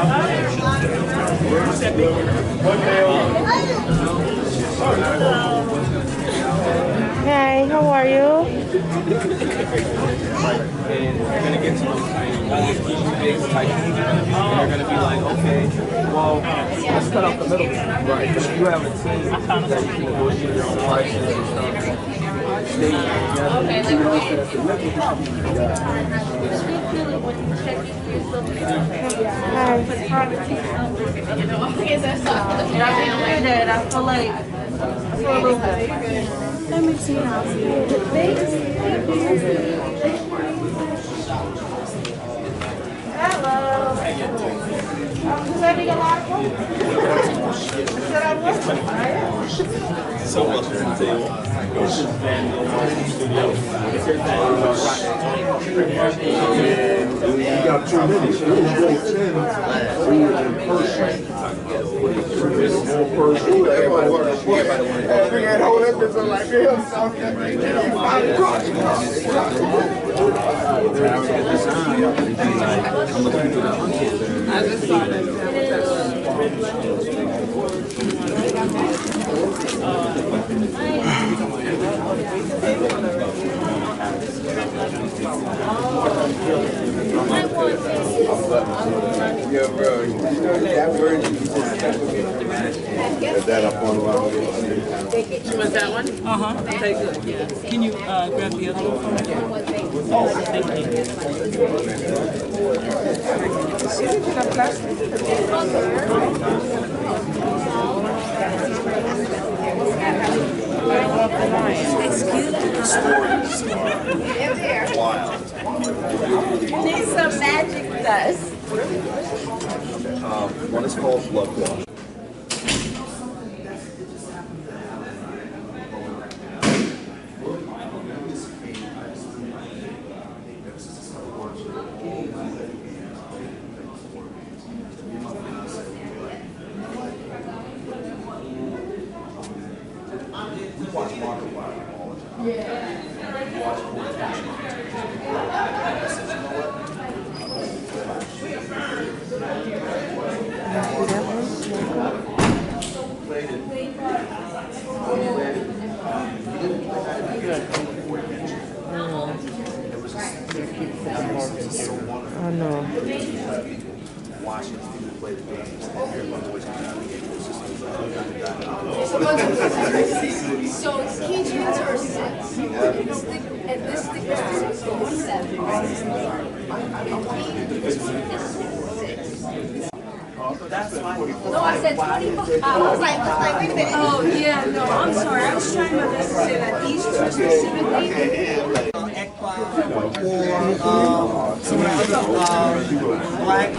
Hi, how are you? And you're gonna get to all these big type and they're gonna be like, okay, well, let's cut off the middle. Right. Because you have a team that you can negotiate your own prices and stuff. Stay together. Okay, I feel like let me see how hello. Serving a lot of So much to the table. You got too many. Yeah, bro. That up on You want that one? Okay, good. Yeah. Can you grab the other one for me? Oh, thank you. wild. Need some magic dust. One is called Blood Glow. I know. Watching people play the games and hear my voice come out of the game. So it's keychains are 6. And this sticker is 7. No, I said 25. I was like, wait a minute. Oh, yeah, no, I'm sorry. I was trying my best to say that these two specifically. Or some of the other black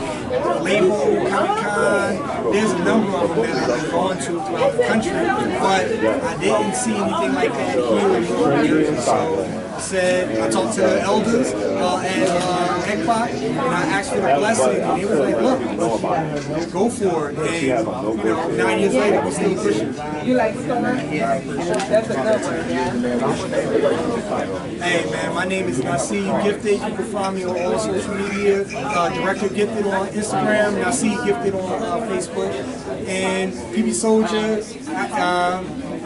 label, Comic-Con. There's a number of them that I've gone to throughout the country, but I didn't see anything like that here in New Jersey. So I talked to the elders at ECPOC, and I asked for the blessing, and they was like, look, go for it. And 9 years later, we're still pushing. You like Storm? Yeah. That's a good one, yeah. Hey man, my name is Nasir Gifted. You can find me on all social media. Director Gifted on Instagram, Nasir Gifted on Facebook, and PB Soldier,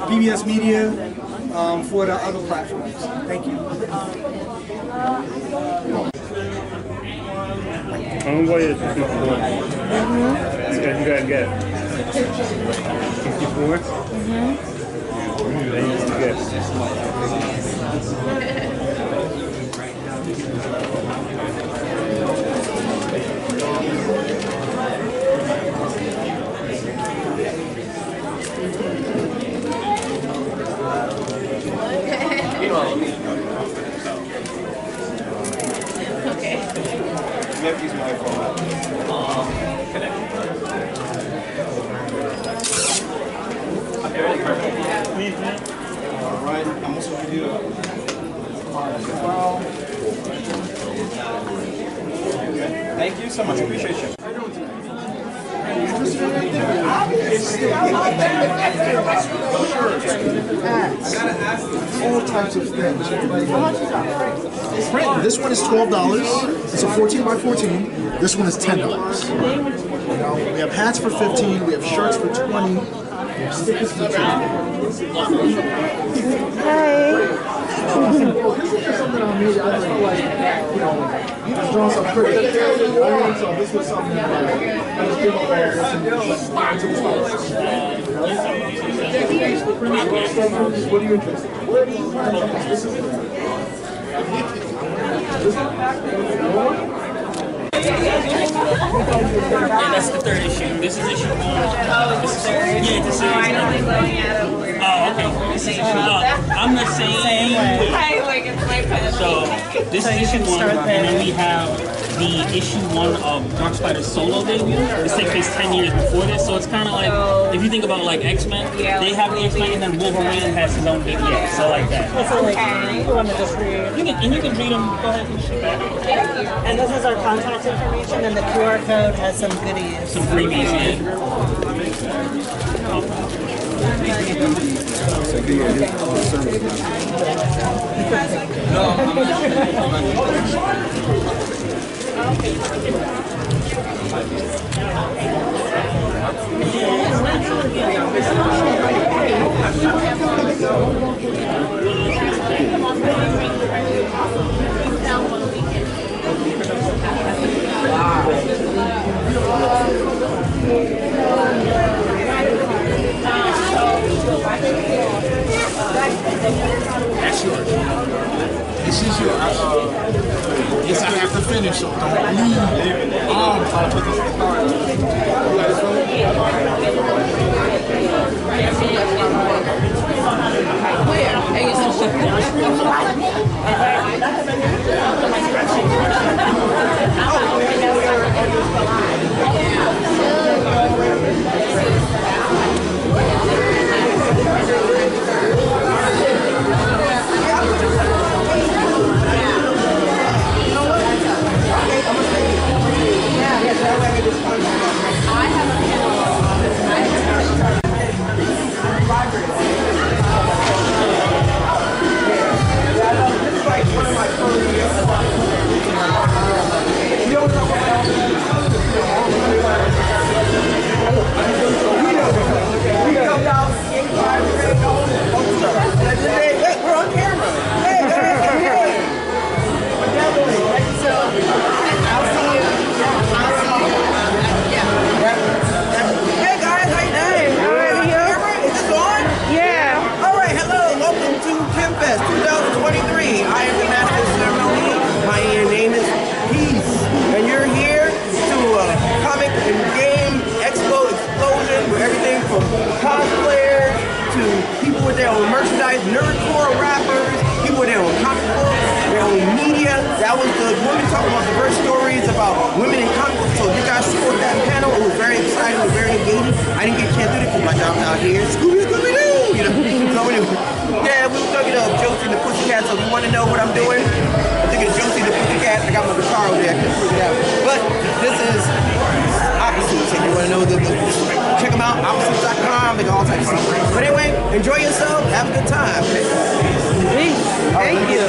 PBS Media for the other platforms. Thank you. What is 54? You gotta get 54? Then you get. Okay. You have to use my phone. Alright, I'm also going to do Thank you so much. Appreciate you. All types of things. This one is $12. It's a 14 by 14. This one is $10. You know, we have hats for 15, we have shirts for 20, we have stickers for 10. Hey. This is just something I made. I just felt like, you know, I was drawing some pretty. So this was something that I just came up with What are you interested in? Yeah, that's the third issue. This is issue 1. Yeah, this is Oh, okay. I'm the same way. So this is issue 1, and then we have the issue 1 of Dark Spider's solo debut. This takes place 10 years before this, so it's kind of like, if you think about like X-Men, they have the X-Men, and then Wolverine has his own debut, so like that. You want to just read? You can read them. Go ahead and shit back. And this is our contact information, and the QR code has some goodies. Some freebies, yeah. That's yours. This is your. Yes, I have to finish, so don't leave. nerdcore rappers, people with their own comic books, their own media. That was the women talking about diverse stories about women in comic books. So you guys support that panel. It was very exciting, it was very engaging. I didn't get a chance to do it because my job's out here. Scooby-Doo! You know? So anyway, yeah, we were talking to Josie the Pussycat, so if you want to know what I'm doing, I think it's Josie the Pussycat. I got my guitar over there, I couldn't figure it out. But this is Opposites. If you want to know check them out, opposites.com, they got all types of stuff. But anyway, enjoy yourself, have a good time. Peace. Thank you.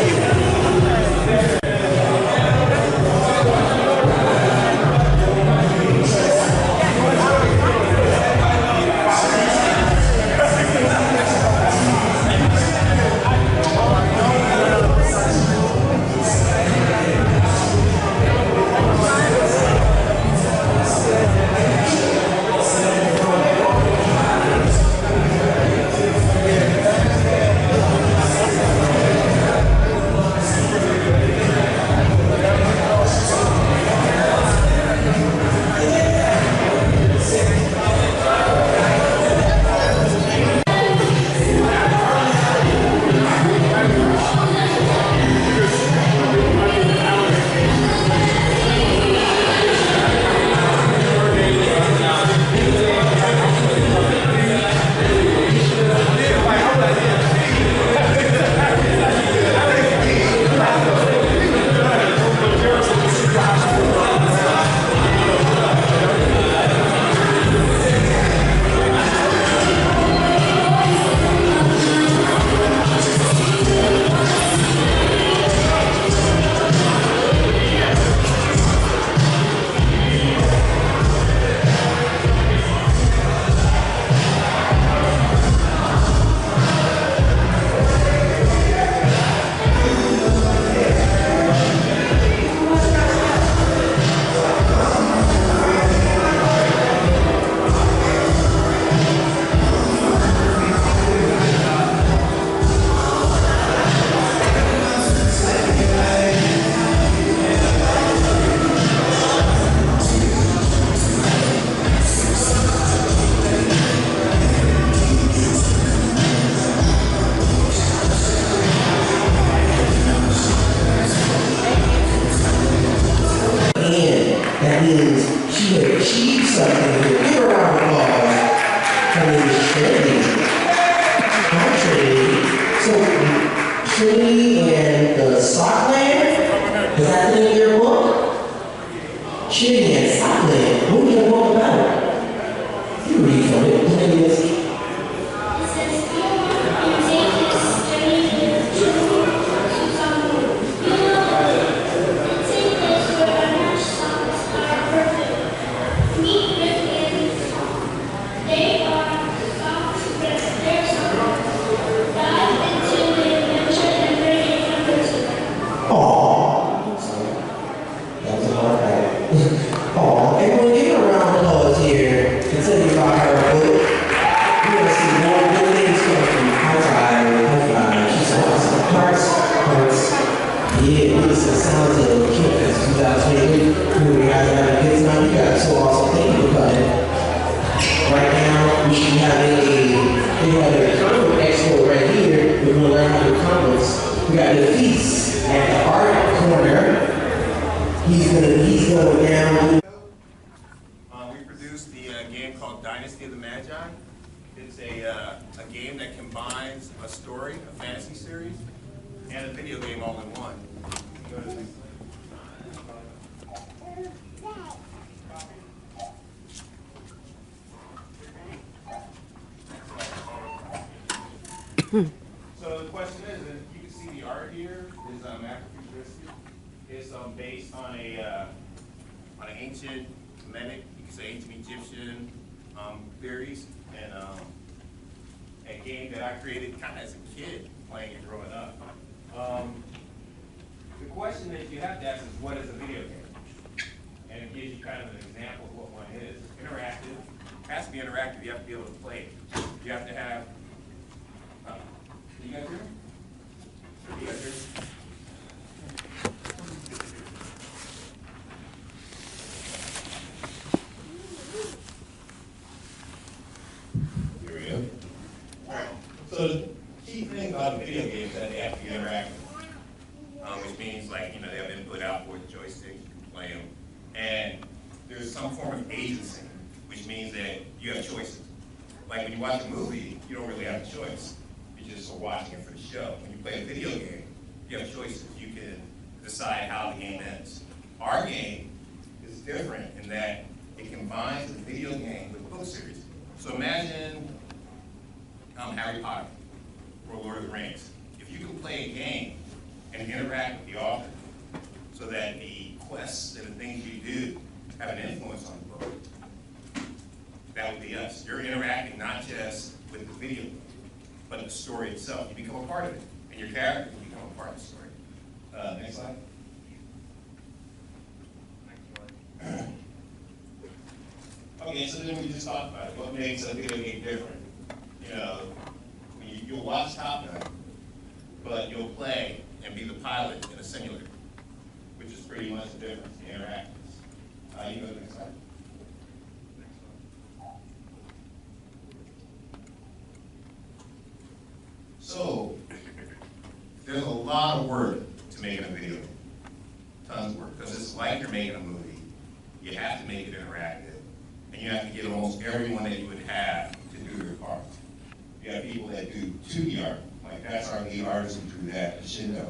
something here. Give her a round of applause. Her name is Trinity. Hi, Trinity. So, Trinity and the Sockland, is that the name of your book? Trinity and Sockland. What is your book about? You read from it. Maybe it's So the question is, and you can see the art here is Afrofuturistic. It's based on an ancient Kemetic, you can say ancient Egyptian theories, and a game that I created kind of as a kid, playing it growing up. The question that you have to ask is, what is a video game? And it gives you kind of an example of what one is. Interactive. It has to be interactive. You have to be able to play it. You have to have. You guys hear me? You guys hear me? Here we go. All right. So the key thing about a video game is that they have to be interactive, which means, like, you know, they have input, output, joystick, you can play them, and there's some form of agency, which means that you have choices. Like when you watch a movie, you don't really have a choice. You're just watching it for the show. When you play a video game, you have choices. You can decide how the game ends. Our game is different in that it combines the video game with the book series. So imagine Harry Potter or Lord of the Rings. If you can play a game and interact with the author so that the quests and the things you do have an influence on the book, that would be us. You're interacting not just with the video game, but the story itself. You become a part of it. And your character can become a part of the story. Next slide. Okay, so then we just talked about it. What makes a video game different? You know, you'll watch Top Gun, but you'll play and be the pilot in a simulator, which is pretty much the difference, the interactions. You go to the next slide. So, there's a lot of work to making a video game. Tons of work, because it's like you're making a movie. You have to make it interactive, and you have to get almost everyone that you would have to do your part. You have people that do 2D art, like that's our lead artist who drew that, Shindo,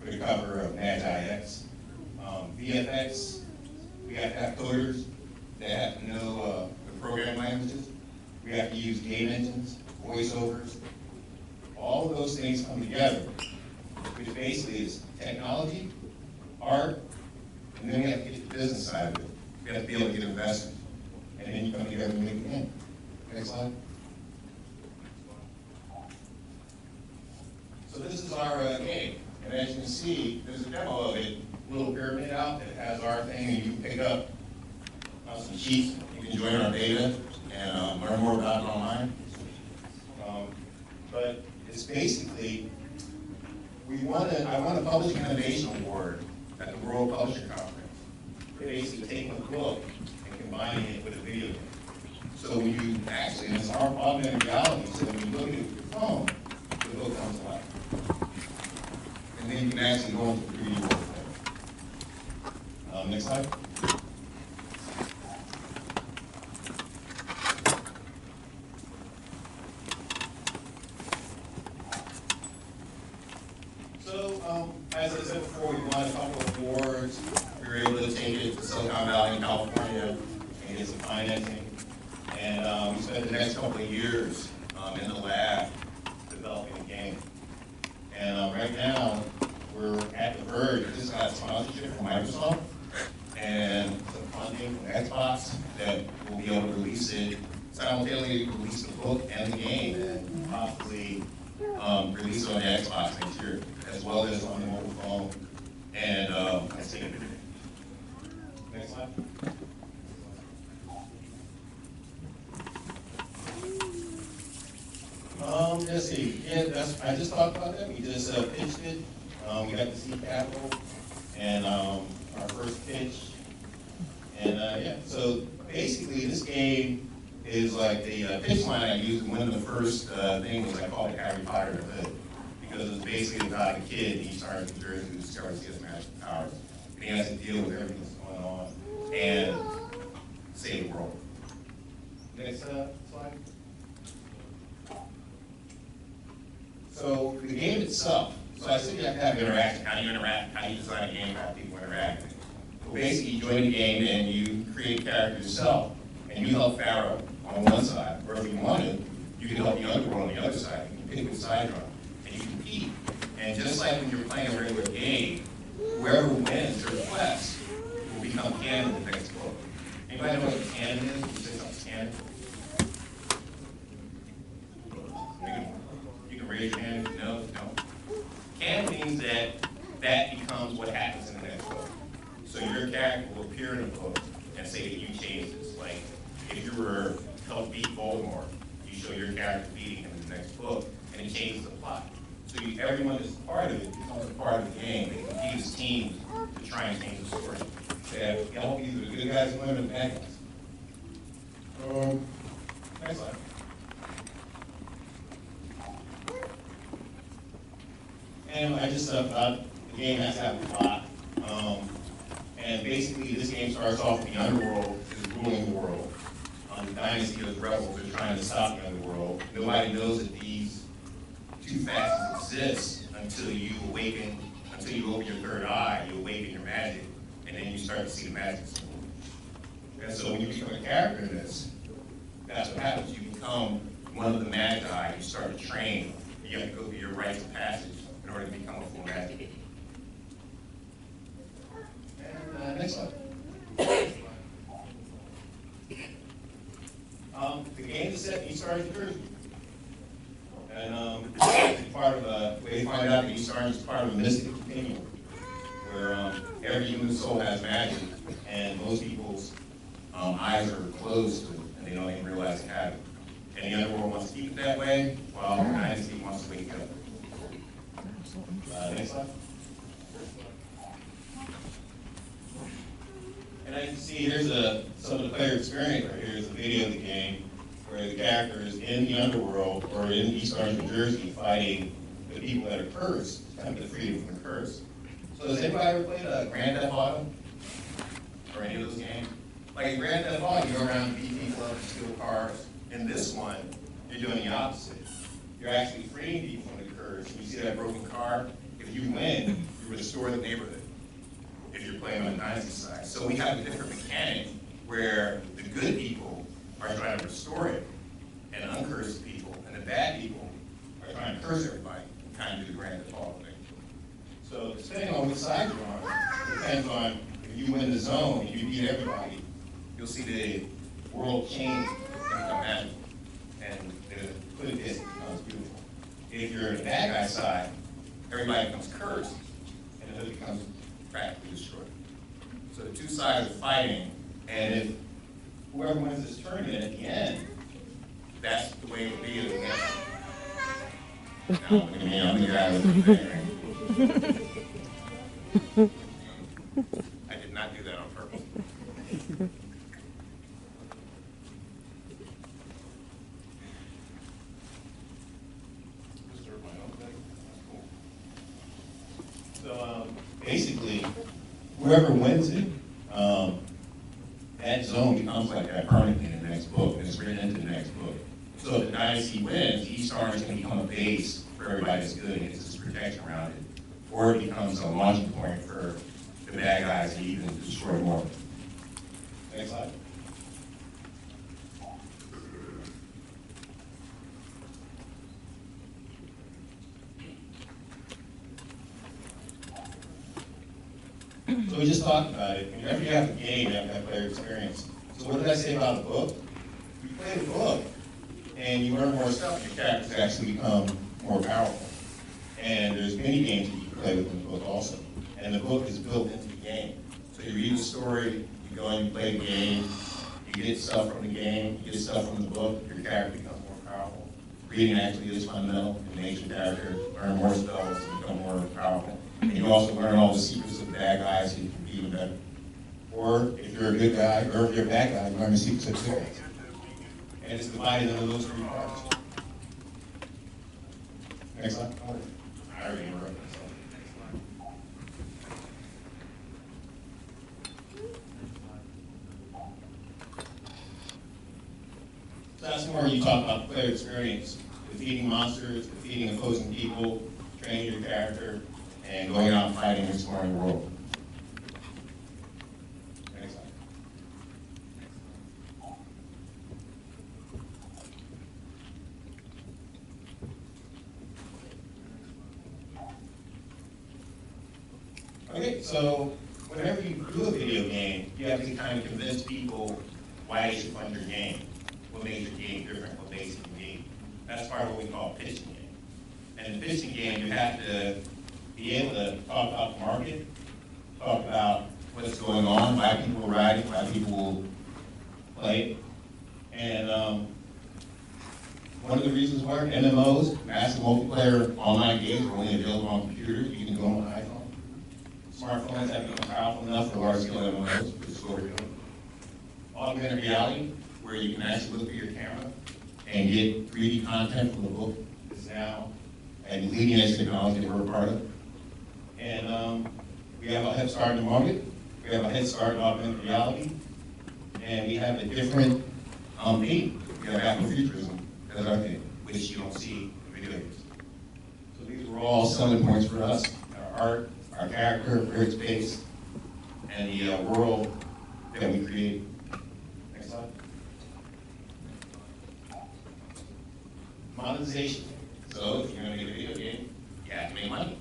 for the cover of Magi X. VFX, we have to have coders that have to know the programming languages. We have to use game engines, voiceovers. All of those things come together, which basically is technology, art, and then we have to get the business side of it. We have to be able to get investors. And then you come together and make it in. Next slide. So this is our game. And as you can see, there's a demo of it, a little pyramid out that has our thing, and you can pick up some sheets. You can join our beta and learn more about it online. But it's basically, I won a Publishing Innovation Award at the World Publisher Conference. Basically taking a book and combining it with a video game. So when you actually, and it's our augmented reality, so when you look at it with your phone, the book comes to life. And then you can actually go into the 3D world. Next slide. as I said before, we won a couple of awards. We were able to take it to Silicon Valley in California and get some financing. And we spent the next couple of years in the lab developing the game. And right now, we're at the verge. This got sponsorship from Microsoft and some funding from Xbox that we'll be able to release it, simultaneously release the book and the game, and possibly release it on the Xbox next year, as well as on the mobile phone and Steam. Next slide. Let's see. Yeah, I just talked about that. We just pitched it. We got the seed capital and our first pitch. And yeah, so basically this game is like the pitch line I used when the first thing was I called it Harry Potter and the Hood. Because it's basically about a kid in East Orange, New Jersey, who discovers he has magic powers. And he has to deal with everything that's going on and save the world. Next slide. So the game itself, so I said you have to have interaction. How do you interact? How do you design a game? How do people interact? Well, basically, you join the game and you create a character yourself, and you help Pharaoh on one side, or if you wanted, you can help the underworld on the other side. You can pick which side you're on, and you compete. And just like when you're playing a regular game, whoever wins your quest will become canon in the next book. Anybody know what canon is? Can you say something canon? Raise your hand if you know. No. Canon means that becomes what happens in the next book. So your character will appear in a book and say that you changed this. Like if you were helped beat Voldemort, you show your character beating him in the next book, and it changes the plot. So everyone that's part of it becomes a part of the game. They compete as teams to try and change the story. They have help either the good guys and the bad guys. Next slide. And I just thought the game has to have a plot. And basically, this game starts off with the underworld is ruling the world. The dynasty of the rebels are trying to stop the underworld. Nobody knows that these two factions exist until you awaken, until you open your third eye, you awaken your magic, and then you start to see the magic symbol. And so when you become a character in this, that's what happens. You become one of the magi, you start to train, you have to go through your rites of passage in order to become a full magic. And next slide. The game is set in East Orange, New Jersey. And it's part of we find out that East Orange is part of a mystical continuum, where every human soul has magic, and most people's eyes are closed to it, and they don't even realize they have it. And the underworld wants to keep it that way, while the dynasty wants to wake it up. Next slide. And as you can see, here's some of the player experience right here. Here's a video of the game where the character is in the underworld or in East Orange, New Jersey, fighting the people that are cursed, kind of the freedom from the curse. So has anybody ever played a Grand Theft Auto or any of those games? Like in Grand Theft Auto, you go around and beat people up and steal cars. In this one, you're doing the opposite. You're actually freeing people from the curse. When you see that broken car, if you win, you restore the neighborhood if you're playing on the dynasty side. So we have a different mechanic where the good people are trying to restore it and uncurse the people, and the bad people are trying to curse everybody and kind of do the Grand Theft Auto thing. So depending on which side you're on, depends on if you win the zone and you beat everybody, you'll see the world change and become magical. And put it this, it becomes beautiful. If you're in the bad guy side, everybody becomes cursed, and it becomes practically destroyed. So the two sides are fighting, and if whoever wins this tournament at the end, that's the way it will be at the end. Now, look at me, I'm the guy with the thing, right? I did not do that on purpose. So basically, whoever wins it, that zone becomes like that permanently in the next book. It's written into the next book. So if the dynasty wins, East Orange can become a base for everybody that's good and gets this protection around it or it becomes a launching point for the bad guys to even destroy more. Next slide. So we just talked about it. Whenever you have a game, you have to have player experience. So what did I say about the book? You play the book, and you learn more stuff, and your characters actually become more powerful. And there's many games that you can play within the book also. And the book is built into the game. So you read the story, you go and you play the game, you get stuff from the game, you get stuff from the book, your character becomes more powerful. Reading actually is fundamental. It makes your character learn more spells and become more powerful. And you also learn all the secrets of the bad guys so you can be even better. Or if you're a good guy, or if you're a bad guy, you learn the secrets of the good guys. And it's divided into those three parts. Next slide. I already interrupted myself. So that's where you talk about player experience, defeating monsters, defeating opposing people, training your character, and going out and fighting and exploring the world. Next slide. Okay, so whenever you do a video game, you have to kind of convince people why they should fund your game. What makes your game different, what makes it unique. That's part of what we call a pitching game. And in the pitching game, you have to be able to talk about the market, talk about what's going on, why people are riding, why people will play it. And one of the reasons why MMOs, massive multiplayer online games, are only available on computers. You can go on an iPhone. Smartphones have become powerful enough for large-scale MMOs, which is what we're doing. Augmented reality, where you can actually look through your camera and get 3D content from the book, is now a leading-edge technology that we're a part of. And we have a head start in the market. We have a head start in augmented reality. And we have a different theme. We have Afrofuturism as our theme, which you don't see in video games. So these were all selling points for us. Our art, our character, where it's based, and the world that we create. Next slide. Monetization. So if you're going to get a video game, you have to make money.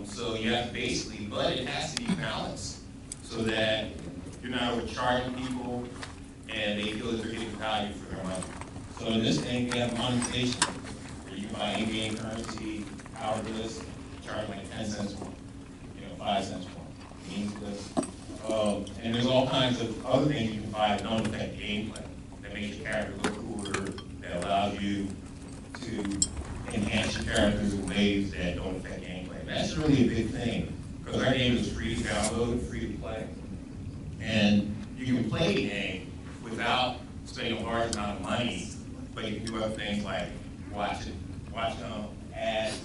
So you have to basically, but it has to be balanced so that you're not overcharging people and they feel that they're getting value for their money. So in this thing, we have monetization, where you can buy in-game currency, power goods, charge like 10 cents more, 5 cents more, means goods. And there's all kinds of other things you can buy that don't affect gameplay, that make your character look cooler, that allows you to enhance your characters in ways that don't affect gameplay. And that's really a big thing, because our game is free to download and free to play. And you can play the game without spending a large amount of money, but you can do other things like watch ads,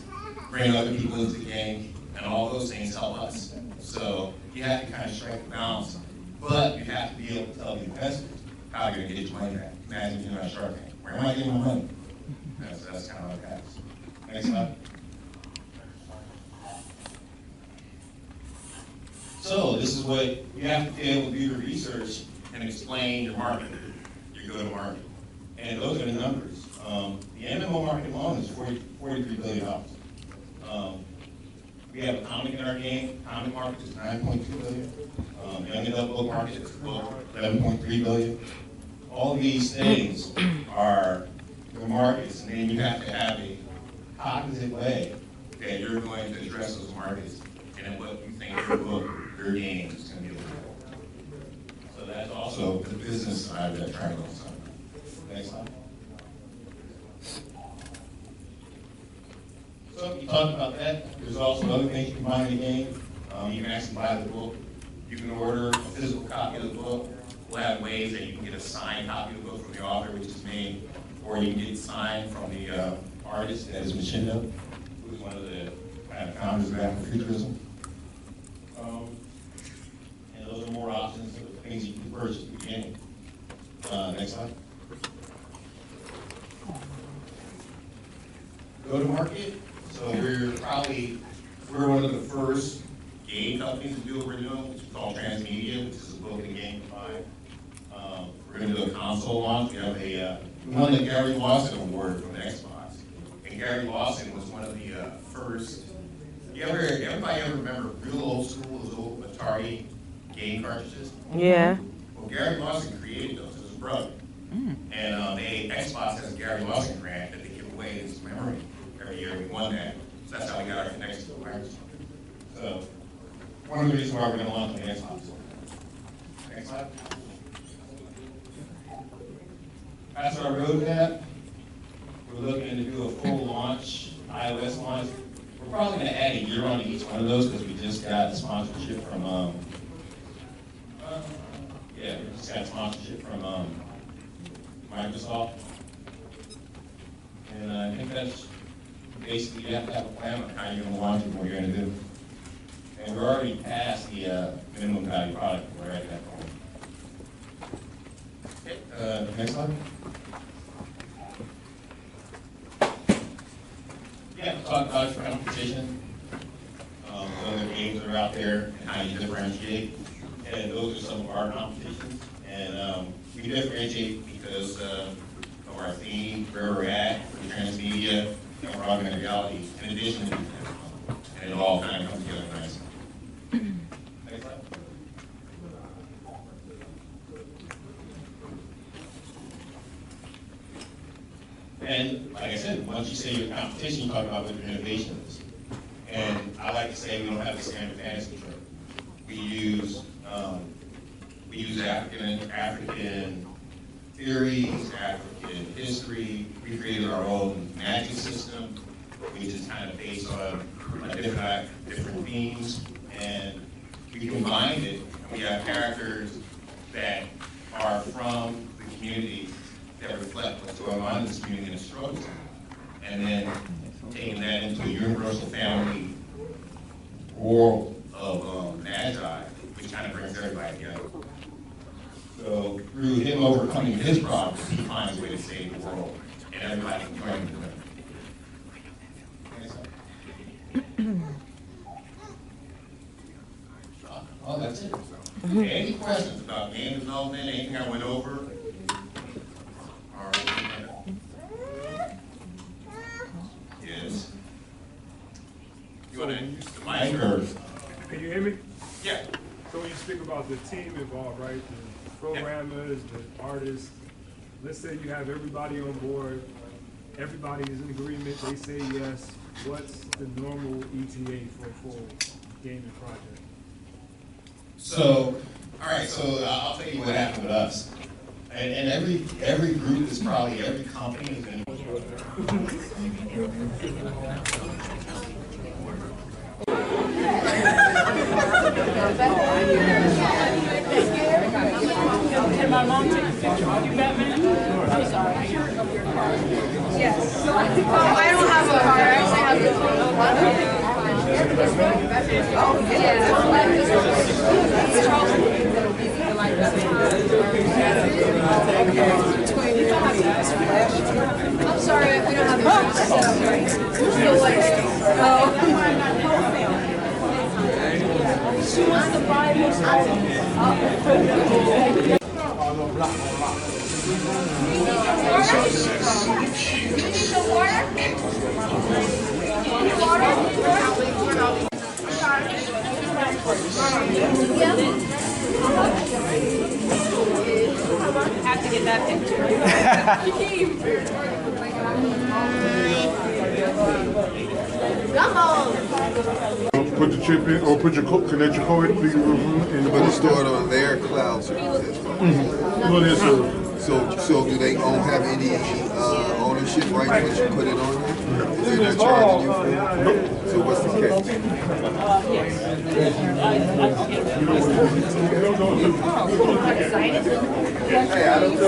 bring other people into the game, and all those things help us. So you have to kind of strike the balance, but you have to be able to tell the investors how you're going to get your money back. Imagine you're on Shark Tank. Where am I getting my money? That's kind of what happens. Next slide. So this is what you have to be able to do your research and explain your market, your go-to-market. And those are the numbers. The MMO market alone is $43 billion. We have a comic in our game. Comic market is $9.2 billion. Young adult book market is $11.3 billion. All these things are the markets, and then you have to have a cognizant way that you're going to address those markets and what you think your book, your game is going to be able to do. So that's also the business side of that triangle. Next slide. So you talked about that. There's also other things you can buy in the game. You can actually buy the book. You can order a physical copy of the book. We'll have ways that you can get a signed copy of the book from the author, which is me, or you can get it signed from the artist, that is Machindo, who's one of the kind of founders of Afrofuturism. And those are more options of things you can purchase at the beginning. Next slide. Go to market. So we're one of the game companies to do what we're doing, which we call transmedia, which is a book and game combined. We're going to do a console launch. We have we won the Gary Lawson Award from Xbox. And Gary Lawson was one of the first. Everybody ever remember real old school, those old Atari game cartridges? Yeah. Well, Gary Lawson created those. It was his brother. And Xbox has a Gary Lawson grant that they give away as memory every year. We won that. So that's how we got our connection to Microsoft. So one of the reasons why we're going to launch on the Xbox. Next slide. That's our roadmap. We're looking to do a full launch, iOS launch. We're probably going to add a year on each one of those because we just got sponsorship from, Microsoft. And I think that's basically, you have to have a plan on how you're going to launch it and what you're going to do. And we're already past the minimum value product. We're at that point. Okay, next slide. Yeah, we'll talk about your competition, other games that are out there, and how you differentiate. And those are some of our competitions. And we differentiate because of our theme, where we're at, the transmedia, and we're augmented reality, in addition to and it all kind of comes together nicely. Next slide. And like I said, once you say your competition, you talk about what your innovation is. And I like to say we don't have the standard fantasy trope. We use African theories, African history. We created our own magic system, which is kind of based on different themes, and we combined it. And we have characters that are from the community that reflect what's going on in this community and the struggles, and then taking that into a universal family world of magi, which kind of brings everybody together. So through him overcoming his problems, he finds a way to save the world, and everybody can join him. Oh, that's it. Any questions about game development, anything I went over? Yes. You want to use the mic or? Can you hear me? Yeah. So when you speak about the team involved, right? The programmers, the artists, let's say you have everybody on board, everybody is in agreement, they say yes. What's the normal ETA for a full gaming project? So, all right, so I'll tell you what happened with us. And every group is probably, every company is going to Can my mom take a picture with you, Batman? I'm sorry. Yes. I don't have a car. I actually have the phone. I'm sorry, we don't have insurance. She wants to buy this item. You need some water? Have to get that picture. Come on. Put the chip in, or put your connect your cord in the But it's stored on their cloud service. So do they have any ownership rights once you put it on there? Is they not charging you for it? Nope. So what's the catch?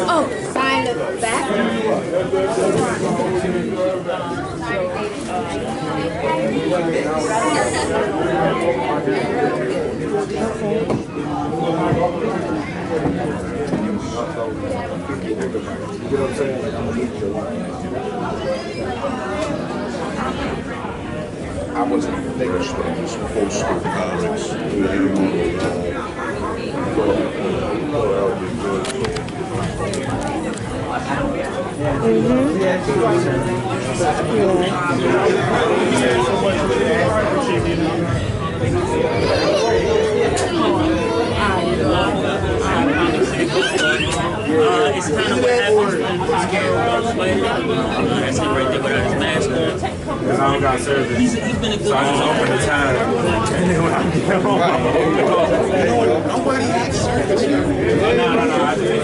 Oh, sign the back. I wasn't making sure. some old school comics. It's kind of what happens when you scare walks later. That's him right there without his mask on. Because I don't got service. He's been a good So I just open the time. And then when I get home, Nobody has service. no, I did.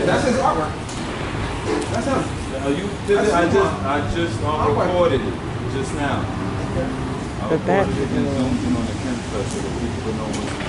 That's his artwork. That's him. I just recorded it just now. But that. On the Khem so that people know what's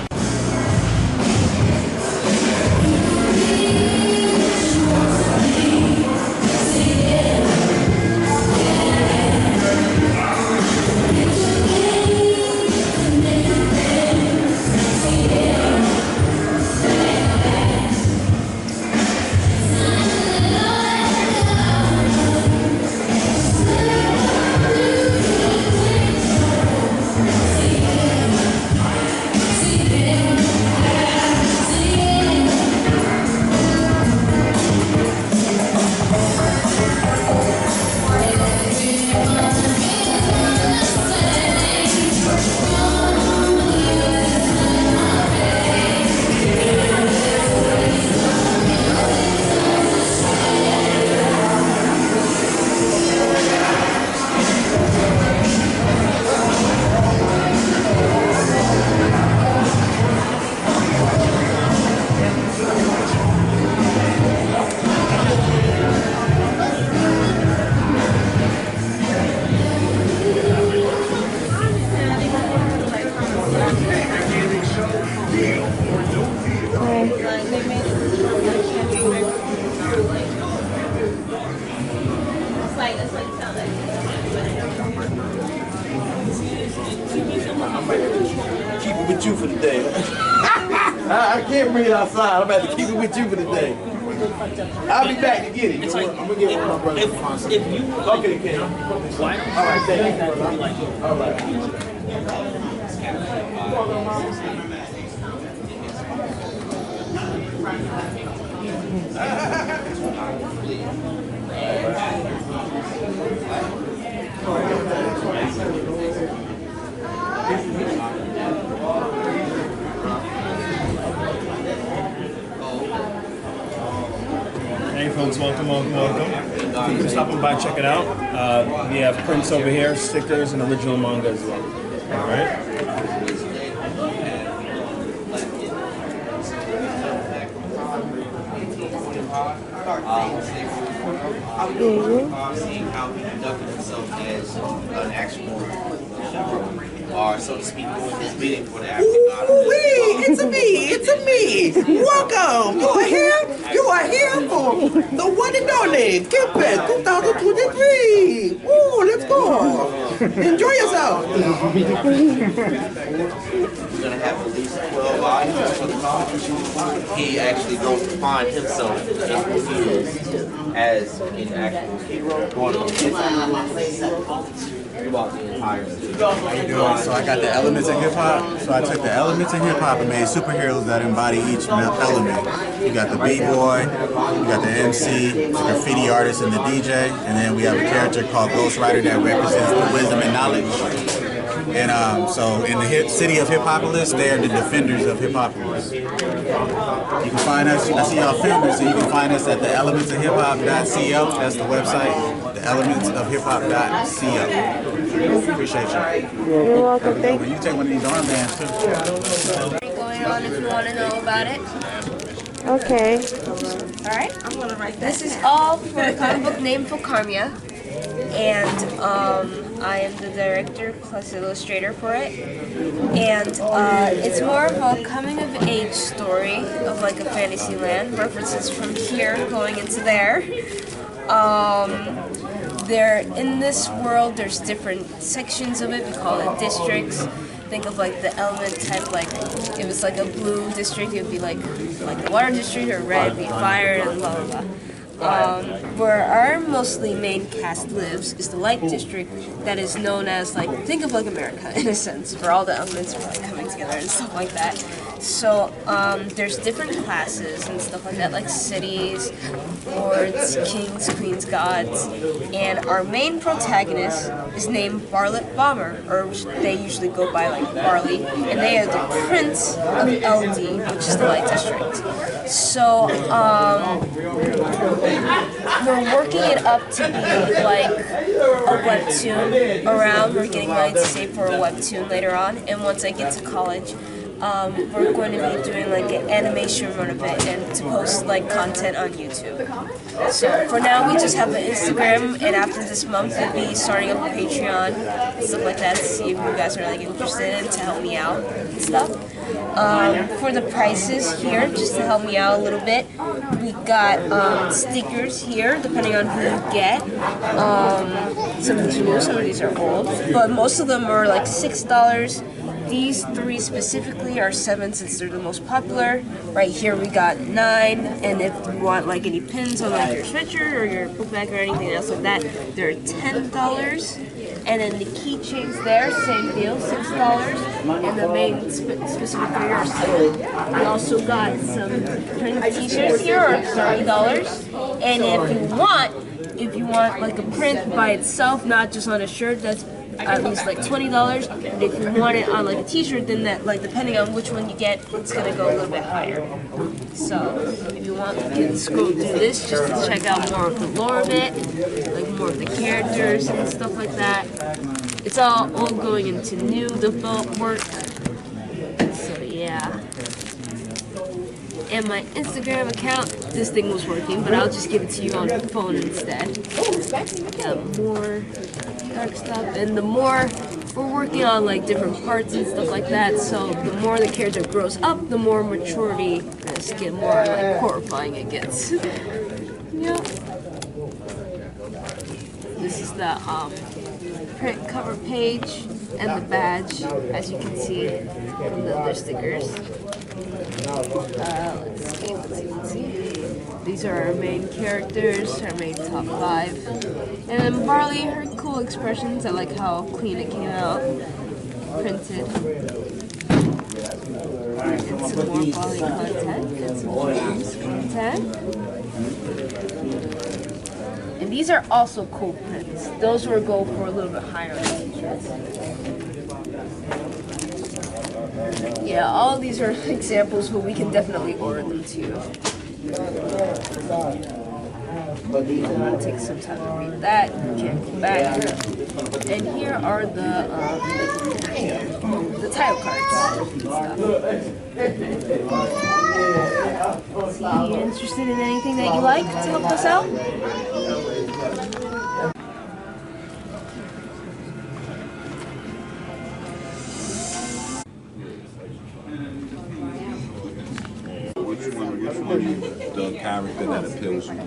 keep it with you for the day. I can't breathe outside. I'm about to keep it with you for the day. I'll be back to get it. I'm gonna get one of my brothers. If you okay, Ken. All right, thank you. All right. Hey folks, welcome. Keep stopping by, check it out. We have prints over here, stickers, and original manga as well. All right. Seeing how he conducted himself as an actual or so to speak, doing his bidding for the African God. It's a me. Welcome. You are here for the one and only Khem 2023. Ooh, let's go. Enjoy yourself. We're gonna have at least 12 volumes for the comic. He actually goes to find himself in the field as an actual hero, going on throughout the entire series. How you doing? So I got the elements of hip hop. So I took the elements of hip hop and made superheroes that embody each element. You got the b-boy, you got the MC, the graffiti artist, and the DJ, and then we have a character called Ghost Rider that represents the wisdom and knowledge. And so in the city of Hippopolis, they are the defenders of Hippopolis. You can find us, I see y'all filming, so you can find us at the elementsofhiphop.co. That's the website, the elementsofhiphop.co. Appreciate you. You're welcome, thank you. You take one of these armbands too. Going on if you want to know about it. Okay. Alright, I'm gonna write this. This is all for a comic book named Focarmia. And I am the director plus illustrator for it. And it's more of a coming of age story of like a fantasy land, references from here going into there. There in this world there's different sections of it, we call it districts. Think of like the element type, like if it's like a blue district it would be like the water district, or red would be fire, and blah blah blah. Where our mostly main cast lives is the light district, that is known as like, think of like America in a sense, where all the elements are like coming together and stuff like that. So there's different classes and stuff like that, like cities, lords, kings, queens, gods, and our main protagonist is named Barlet Bomber, or they usually go by like Barley, and they are the Prince of LD, which is the light district. So we're working it up to be like a webtoon around. We're getting ready to save for a webtoon later on, and once I get to college, we're going to be doing like an animation run of it and to post like content on YouTube. So for now we just have an Instagram, and after this month we'll be starting up a Patreon and stuff like that to see if you guys are like interested in to help me out and stuff. For the prices here, just to help me out a little bit, we got stickers here, depending on who you get. Some of these are new, some of these are old, but most of them are like $6. These three specifically are $7 since they're the most popular. Right here we got $9, and if you want like any pins on like your sweatshirt or your book bag or anything else like that, they're $10. And then the keychains there, same deal, $6. And the main specific three are $7. We also got some print t-shirts here are $30. And if you want like a print by itself, not just on a shirt, that's at least like $20. And if you want it on like a t-shirt, then that, like, depending on which one you get, it's gonna go a little bit higher. So if you want, you can scroll through this just to check out more of the lore of it, like more of the characters and stuff like that. It's all going into new development work. So yeah. And my Instagram account, this thing was working, but I'll just give it to you on the phone instead. Got more dark stuff, and the more we're working on like different parts and stuff like that, so the more the character grows up, the more maturity this get, more like horrifying it gets. Yep. This is the print cover page and the badge, as you can see from the other stickers. Let's see. These are our main characters, our main top 5. And then Barley, her cool expressions. I like how clean it came out, printed. And some more Barley content, and some James content. And these are also cool prints. Those will go for a little bit higher t-shirts. Yeah, all of these are examples, but we can definitely order them too. I'm gonna take some time to read that. Can't go back. And here are the title cards. Is he interested in anything that you like to help us out? The character that appeals to you.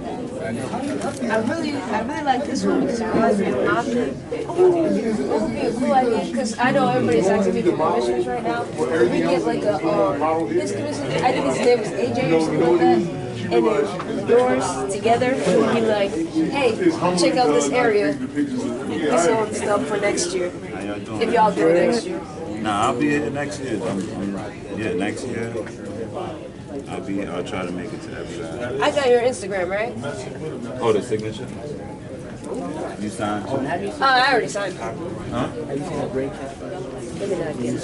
I really like this one because it reminds me of Mafia. It would be a cool idea because I know everybody's asking me for commissions right now. If we get like a his commission, I think his name was AJ or something like that, and then yours together, it would be like, hey, check out this area. He's on stuff for next year. If y'all do it next year. Nah, I'll be here next year. Yeah, next year. I'll try to make it to every last. I got your Instagram, right? Oh, the signature? You signed too? I already signed. Huh? Let me not get it.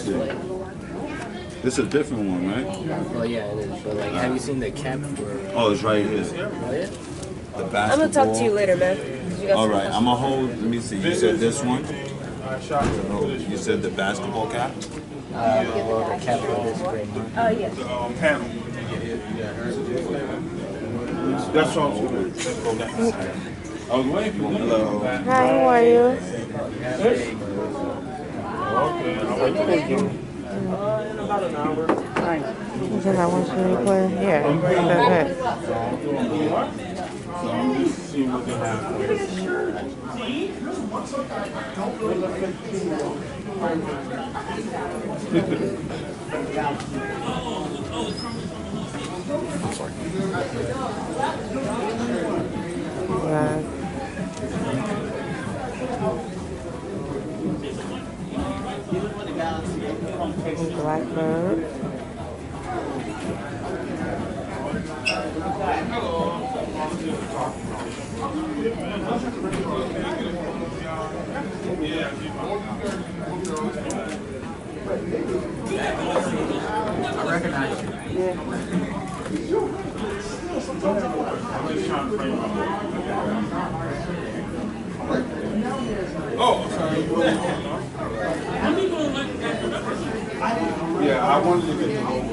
This is a different one, right? Well, yeah, it is. But like, have you seen the cap for? Oh, it's right here. Oh, yeah? The basketball. I'm gonna talk to you later, man. All right, I'm gonna hold. Let me see. You said this one. You said the basketball cap. Well, the cap for this grade. Yes. Panel. That's all. I was waiting for you. Hello. Hi, how are you? In about an hour. Because I want you to record. Yeah, that's So I'm just seeing what they have for Blackbird. I recognize you. Oh, sorry. Yeah, I wanted to get the whole.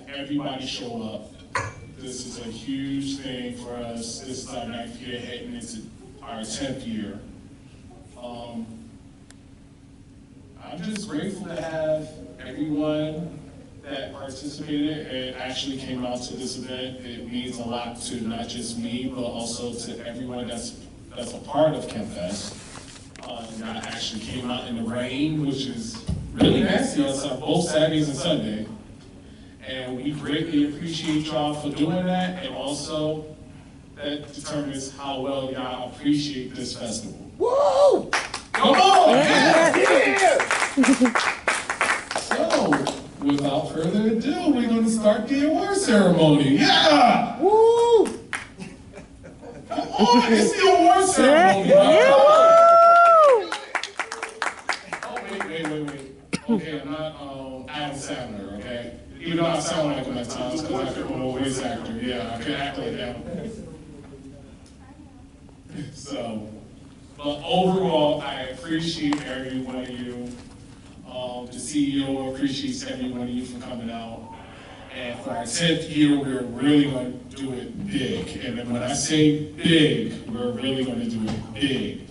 Everybody show up. This is a huge thing for us. This is our 9th year, heading into our 10th year. I'm just grateful to have everyone that participated and actually came out to this event. It means a lot to not just me, but also to everyone that's a part of Khem Fest. That actually came out in the rain, which is really nasty on both Saturdays and Sunday. And we greatly appreciate y'all for doing that, and also that determines how well y'all appreciate this festival. Woo! Come on! Yeah! So, without further ado, we're going to start the award ceremony. Yeah! Woo! Come on, it's the award ceremony. Yeah. Oh, wait. Okay, I'm not Adam Sandler, okay? Even though I sound like him at times, because I'm a voice actor. Yeah, I can act like that. So, but overall, I appreciate every one of you. The CEO appreciates every one of you for coming out. And for our 10th year, we're really going to do it big. And then when I say big, we're really going to do it big.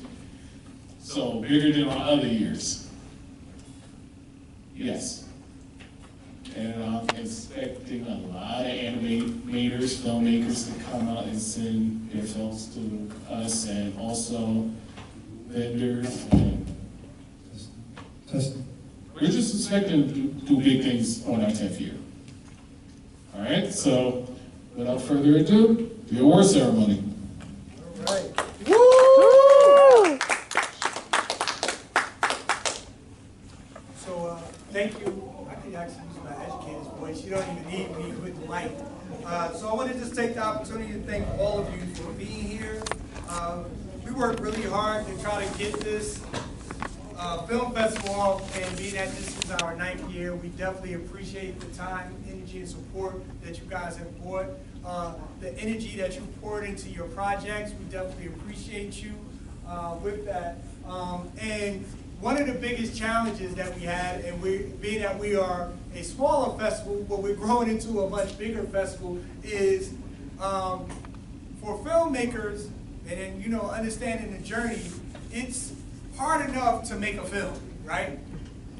So bigger than our other years. Yes. And I'm expecting a lot of animators, filmmakers to come out and send their films to us, and also vendors. And we're just expecting to do big things on our 10th year. All right, so without further ado, the award ceremony. All right. Woo! So thank you. I could actually use my educator's voice. You don't even need me with the mic. So I want to just take the opportunity to thank all of you for being here. We worked really hard to try to get this film festival off, and being that this is our 9th year, we definitely appreciate the time, energy, and support that you guys have brought. The energy that you poured into your projects, we definitely appreciate you with that. And one of the biggest challenges that we had, and being that we are a smaller festival, but we're growing into a much bigger festival, is for filmmakers, and then, you know, understanding the journey, it's hard enough to make a film, right?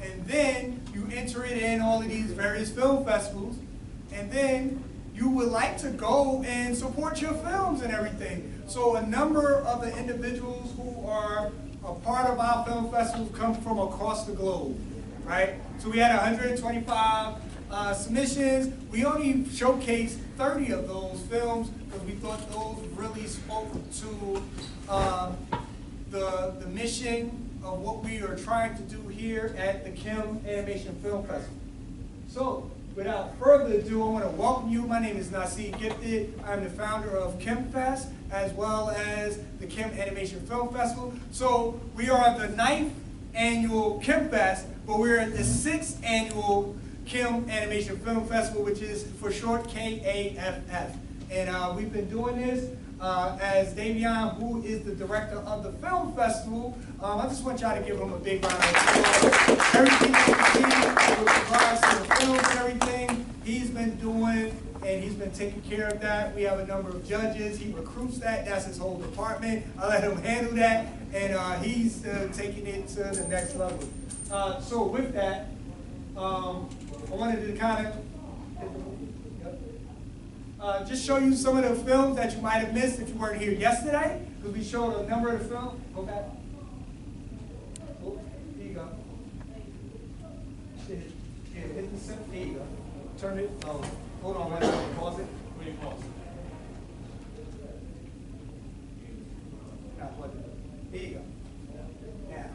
And then you enter it in all of these various film festivals, and then you would like to go and support your films and everything. So a number of the individuals who are a part of our film festival come from across the globe, right? So we had 125 submissions. We only showcased 30 of those films because we thought those really spoke to the mission of what we are trying to do here at the Khem Animation Film Festival. So, without further ado, I want to welcome you. My name is Nasir Gifted. I'm the founder of Khem Fest, as well as the Khem Animation Film Festival. So, we are at the 9th annual Khem Fest, but we're at the 6th annual Khem Animation Film Festival, which is for short KAFF. And we've been doing this as Davion, who is the director of the film festival. I just want y'all to give him a big round of applause. Everything that you see with regards to the films and everything, he's been doing, and he's been taking care of that. We have a number of judges. He recruits that. That's his whole department. I let him handle that, and he's taking it to the next level. So with that, I wanted to kind of just show you some of the films that you might have missed if you weren't here yesterday, because we showed a number of the films. Go back. Oh, here you go. Yeah, hit the center. There you go. Turn it. Hold on one second. Pause it. Where you pause? Here you go. Now.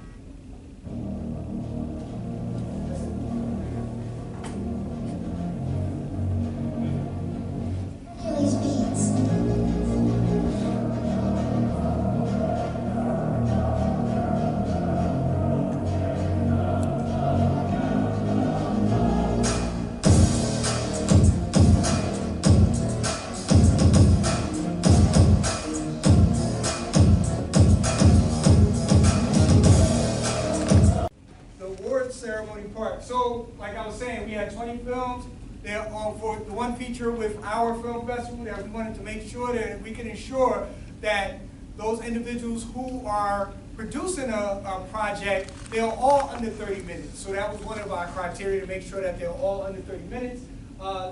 So, like I was saying, we had 20 films. They're for the one feature with our film festival that we wanted to make sure that we can ensure that those individuals who are producing a project, they're all under 30 minutes. So that was one of our criteria, to make sure that they're all under 30 minutes.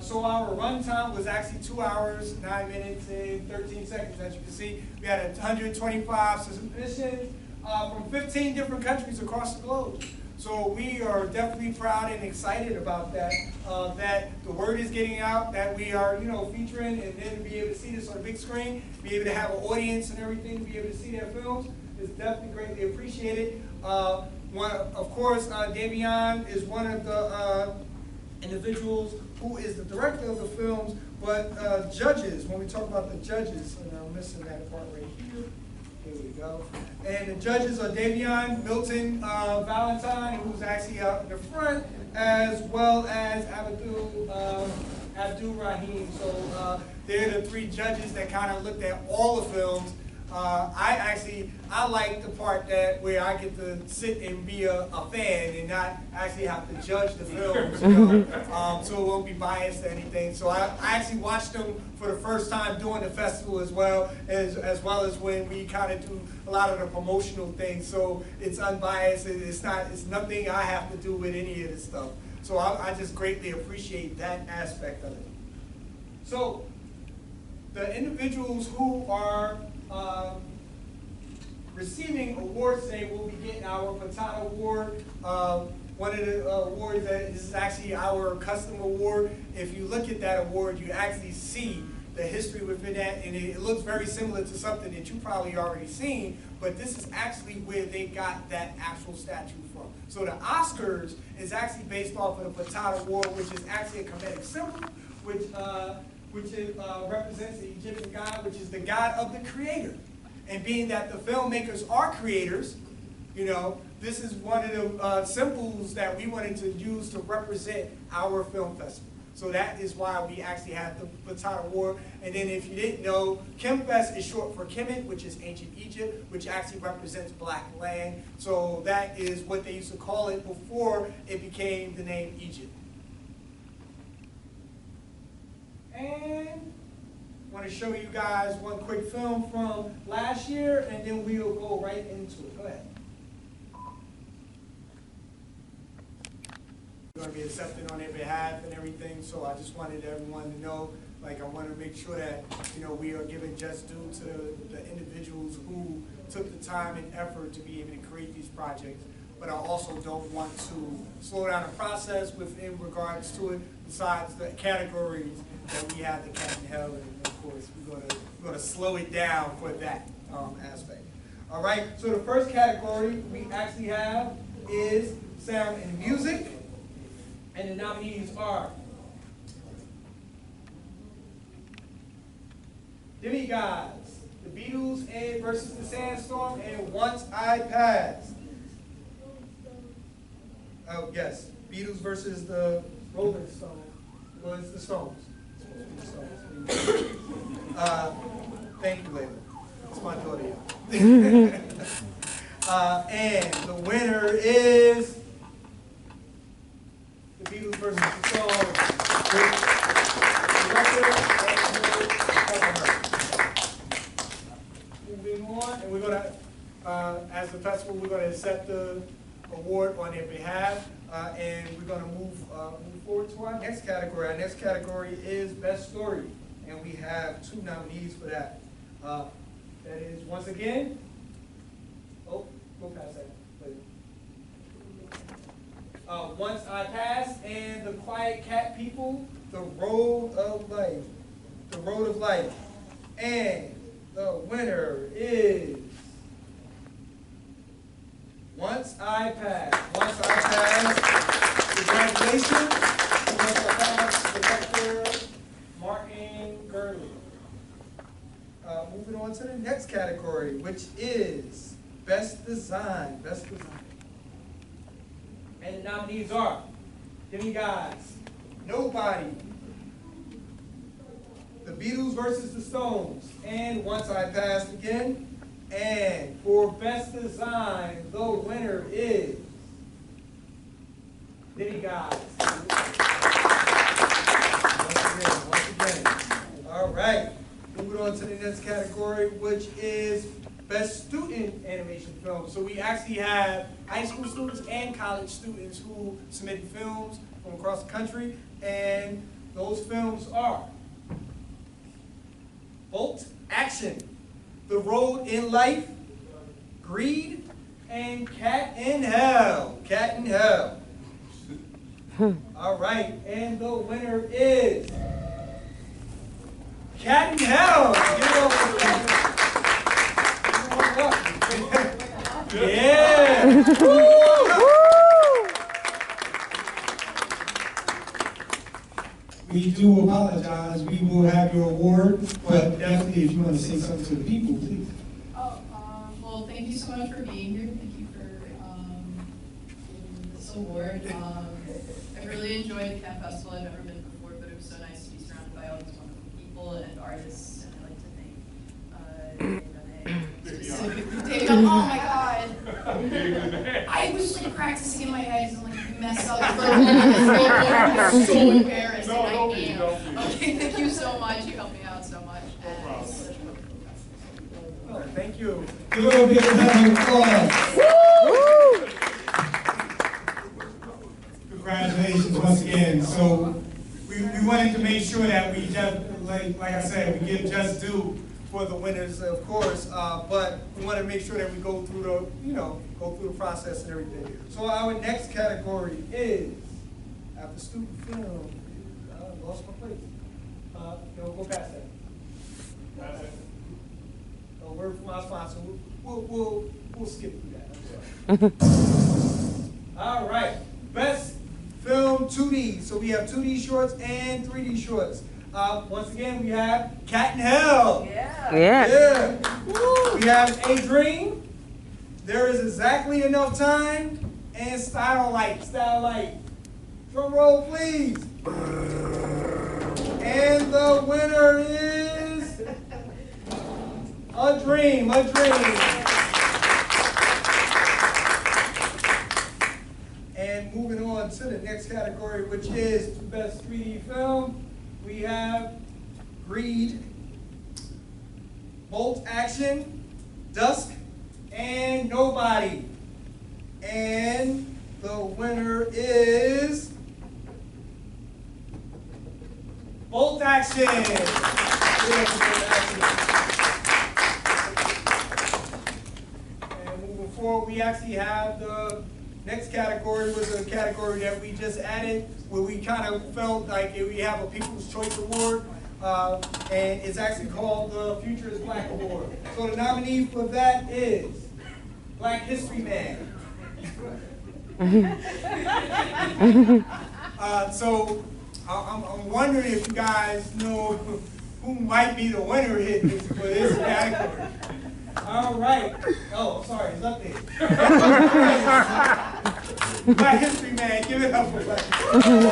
So our runtime was actually 2 hours, 9 minutes, and 13 seconds, as you can see. We had 125 submissions from 15 different countries across the globe. So we are definitely proud and excited about that, that the word is getting out, that we are, you know, featuring, and then to be able to see this on a big screen, be able to have an audience and everything, be able to see their films is definitely greatly appreciated. Of course, Davion is one of the individuals who is the director of the films, but judges, when we talk about the judges, and I'm missing that part right here. Here we go. And the judges are Davion, Milton Valentine, who's actually out in the front, as well as Abdul Rahim. So they're the three judges that kind of looked at all the films I like the part that where I get to sit and be a fan and not actually have to judge the films, so it won't be biased or anything. So I actually watched them for the first time during the festival as well as when we kind of do a lot of the promotional things. So it's unbiased. It's nothing I have to do with any of this stuff. So I just greatly appreciate that aspect of it. So the individuals who are receiving awards today will be getting our Patata Award. One of the awards that this is actually our custom award. If you look at that award, you actually see the history within that, and it looks very similar to something that you probably already seen, but this is actually where they got that actual statue from. So the Oscars is actually based off of the Patata Award, which is actually a Kemetic symbol, which represents the Egyptian god, which is the god of the creator. And being that the filmmakers are creators, this is one of the symbols that we wanted to use to represent our film festival. So that is why we actually have the Patata Award. And then if you didn't know, Khem Fest is short for Kemet, which is ancient Egypt, which actually represents black land. So that is what they used to call it before it became the name Egypt. And I want to show you guys one quick film from last year, and then we'll go right into it. Go ahead. We're going to be accepted on their behalf and everything, so I just wanted everyone to know, I want to make sure that, we are giving just due to the individuals who took the time and effort to be able to create these projects. But I also don't want to slow down the process in regards to it, besides the categories that we have, the Cat and Hell, and of course we're going to slow it down for that aspect. All right, so the first category we actually have is sound and music, and the nominees are Demigods, The Beatles and versus the Sandstorm, and Once I Passed. Oh yes, Beatles versus the Rolling Stones. Well, it's the Stones. Thank you, Layla. It's my daughter. And the winner is the Beatles versus the Stones. Moving on, and we're going to, as the festival, we're going to accept the award on their behalf, and we're going to move forward to our next category. Our next category is Best Story, and we have 2 nominees for that. That is, once again, go past that, please. Once I Passed, and The Quiet Cat People, The Road of Life. The Road of Life. And the winner is Once I Passed. Once I Passed. Congratulations to Once I Passed director Martin Gurley. Moving on to the next category, which is Best Design. Best Design. And the nominees are Demigods, Nobody, The Beatles versus the Stones, and Once I Passed again. And for Best Design, the winner is Demigods. Once again. All right. Moving on to the next category, which is Best Student Animation Film. So we actually have high school students and college students who submitted films from across the country, and those films are Bolt Action, The Road in Life, Greed, and Cat in Hell. Cat in Hell. All right, and the winner is Cat in Hell. Give it up for Cat in Hell. Yeah. We do apologize. We will have your award, but definitely if you want to say something to the people, please. Well, thank you so much for being here. Thank you for giving this award. I really enjoyed the Khem Festival. I've never been before, but it was so nice to be surrounded by all these wonderful people and artists. And I'd like to thank go, oh my god. I was like practicing in my head and like mess up. I'm so embarrassed. No, and don't I be, am. don't be. Okay, thank you so much. You helped me out so much. Oh, thank you. Give a little bit of applause. Congratulations once again. So we wanted to make sure that we just, like I said, we give just due for the winners, of course, but we want to make sure that we go through the, go through the process and everything. So our next category is, after student film, I lost my place. Go past that. A word from our sponsor. We'll skip through that. All right. Best film 2D. So we have 2D shorts and 3D shorts. Once again, we have Cat in Hell. Yeah. Woo. We have A Dream. There is exactly enough time. And Style Light. Drum roll, please. And the winner is A Dream. And moving on to the next category, which is the best 3D film, we have Greed, Bolt Action, Dusk, and Nobody. And the winner is Bolt Action. And moving forward, we actually have the next category was a category that we just added where we kind of felt like we have a People's Choice Award, and it's actually called the Future is Black Award. So the nominee for that is Black History Man. So I'm wondering if you guys know who might be the winner here for this category. All right. Oh, sorry, it's up there. Black History Man, give it up for Black History Man.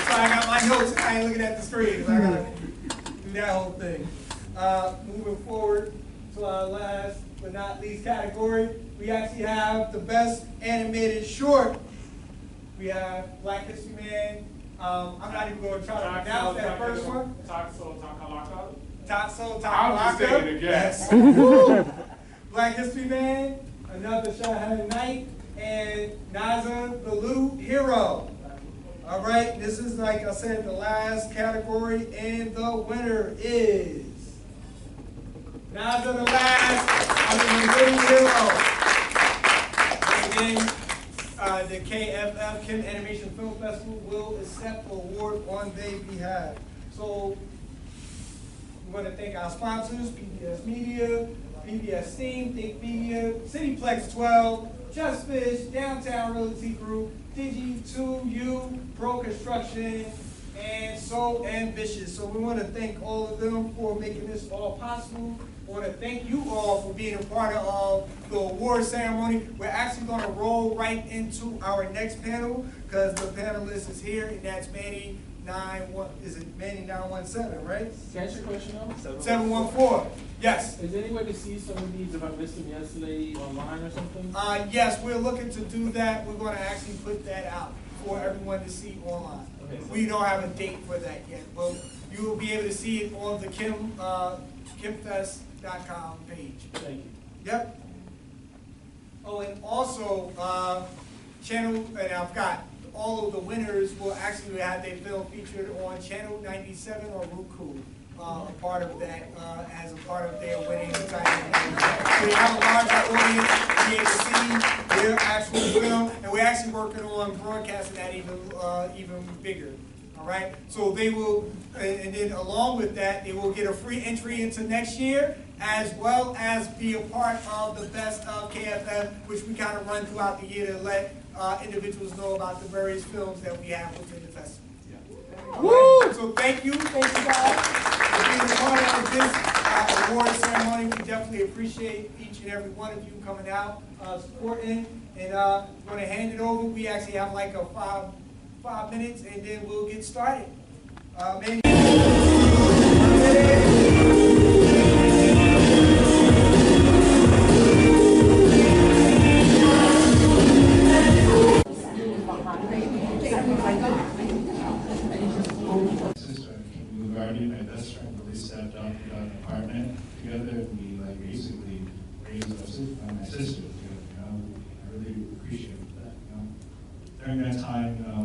So I got my notes and I ain't looking at the screen. So I gotta do that whole thing. Moving forward to our last but not least category, we actually have the best animated short. We have Black History Man. I'm not even going to try to pronounce that first one. Tatso Takalaka. I'm just saying it again. Yes. Black History Man, Another Shahada Night, and Naza the Little Hero. All right, this is, like I said, the last category, and the winner is Naza the Little Hero. Again, the KFF, Khem Animation Film Festival, will accept the award on their behalf. So we want to thank our sponsors, PBS Media, PBS Steam, Think Media, Cityplex 12, Just Fish, Downtown Realty Group, Digi2U, Pro Construction, and So Ambitious. So we want to thank all of them for making this all possible. I want to thank you all for being a part of the award ceremony. We're actually going to roll right into our next panel because the panelist is here, and that's Manny 917, right? Can I ask you a question now? 714. Yes. Is there any way to see some of these if I missed them yesterday online or something? Yes, we're looking to do that. We're going to actually put that out for everyone to see online. Okay. We don't have a date for that yet, but you will be able to see it on the KhemFest.com page. Thank you. Yep. Oh, and also, channel, and I've got all of the winners will actually have their film featured on Channel 97 or Roku. Part of that as a part of their winning title. So we have a larger audience to be able to see their actual film, and we're actually working on broadcasting that even bigger. All right. So they will, and then along with that, they will get a free entry into next year, as well as be a part of the best of KFF, which we kind of run throughout the year to let individuals know about the various films that we have within the festival. Right. So thank you guys for being a part of this award ceremony. We definitely appreciate each and every one of you coming out, supporting, and going to hand it over. We actually have like a five minutes, and then we'll get started. sister, we guarded my best friend, really stepped up, we got an apartment together, and we like basically raised my sister together, you know. I really appreciate that, you know. During that time, you know,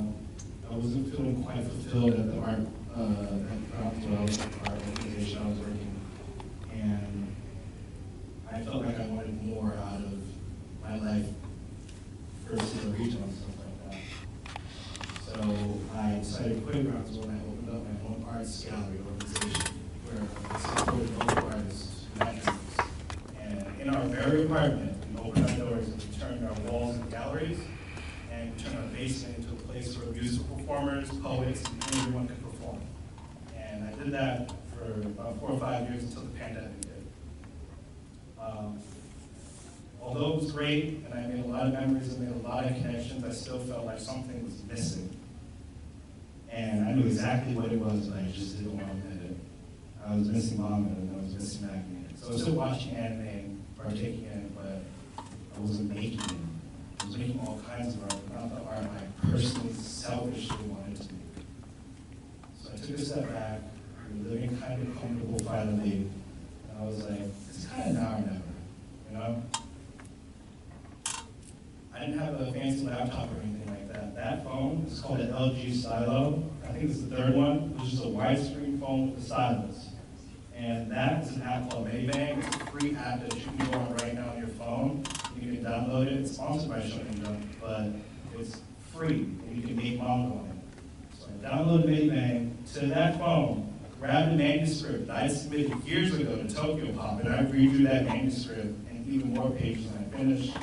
I wasn't feeling quite fulfilled at the art, organization I was working, and I felt like I wanted more out of my life versus the regional and stuff like that. So I decided to quit Brownsville when I opened up my own arts gallery organization where I supported local artists and activists. And in our very apartment, we opened our doors and we turned our walls into galleries, and we turned our basement into a place where musical performers, poets, and everyone could perform. And I did that for about 4 or 5 years until the pandemic hit. Although it was great, and I made a lot of memories and made a lot of connections, I still felt like something was missing. And I knew exactly what it was, but I just didn't want to admit it. I was missing manga, and I was missing anime. So I was still watching anime and partaking in it, but I wasn't making it. I was making all kinds of art, but not the art I personally, selfishly wanted to make. So I took a step back, we were living kind of comfortable finally, and I was like, it's kind of now or never, you know? I didn't have a fancy laptop or anything like that. That phone is called an LG Stylo. I think it's the third one, which is a widescreen phone with the stylus. And that is an app called Maybank. It's a free app that you can go on right now on your phone. You can download it. It's sponsored by Shonen Jump, but it's free, and you can make manga on it. So I downloaded Maybank to that phone, grabbed a manuscript that I submitted years ago to Tokyo Pop, and I redrew that manuscript and even more pages, and I finished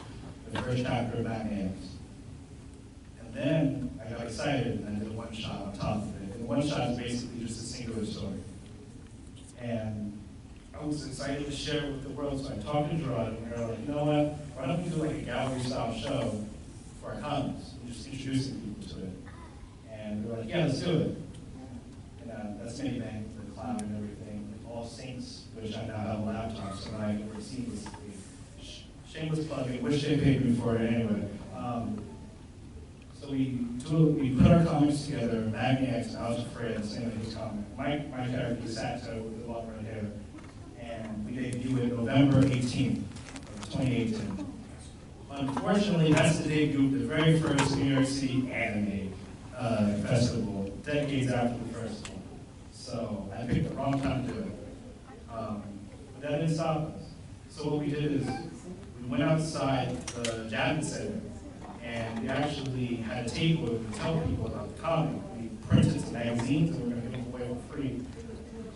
the first chapter of Batman. And then I got excited and I did a one-shot on top of it. And the one-shot is basically just a singular story. And I was excited to share it with the world, so I talked to Gerard, and we were like, you know what? Why don't we do like a gallery-style show for our comics? We're just introducing people to it. And we were like, yeah, let's do it. And that's Maybank, the cloud and everything. All Saints, which I now have a laptop, so now I can work seamlessly. Shameless plugging, wish they paid me for it anyway. So we put our comics together, Magniacs, and I was afraid of saying his comic. My character is Sato with the long red hair. And we debuted it November 18th of 2018. Unfortunately, that's the debut of the very first New York City anime festival, decades after the first one. So I picked the wrong time to do it. But that didn't stop us. So what we did is, we went outside the Javits Center, and we actually had a table to tell people about the comic. We printed some magazines and we were going to give them away for free.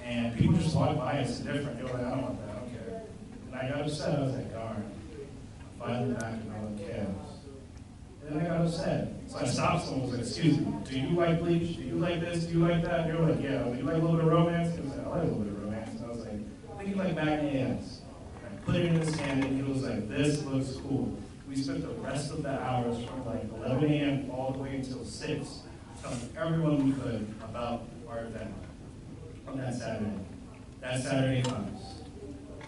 And people just walked by us indifferent. They were like, I don't want that, I don't care. And I got upset. I was like, darn. I'm finally back in my own chaos. And then I got upset. So I stopped someone and was like, excuse me, do you like Bleach? Do you like this? Do you like that? And they were like, yeah. I was like, you like a little bit of romance? He was like, I like a little bit of romance. And I was like, I think you like Magniacs. Put it in his hand, and he was like, this looks cool. We spent the rest of the hours from like 11 a.m. all the way until 6, telling everyone we could about our event on that Saturday. That Saturday comes.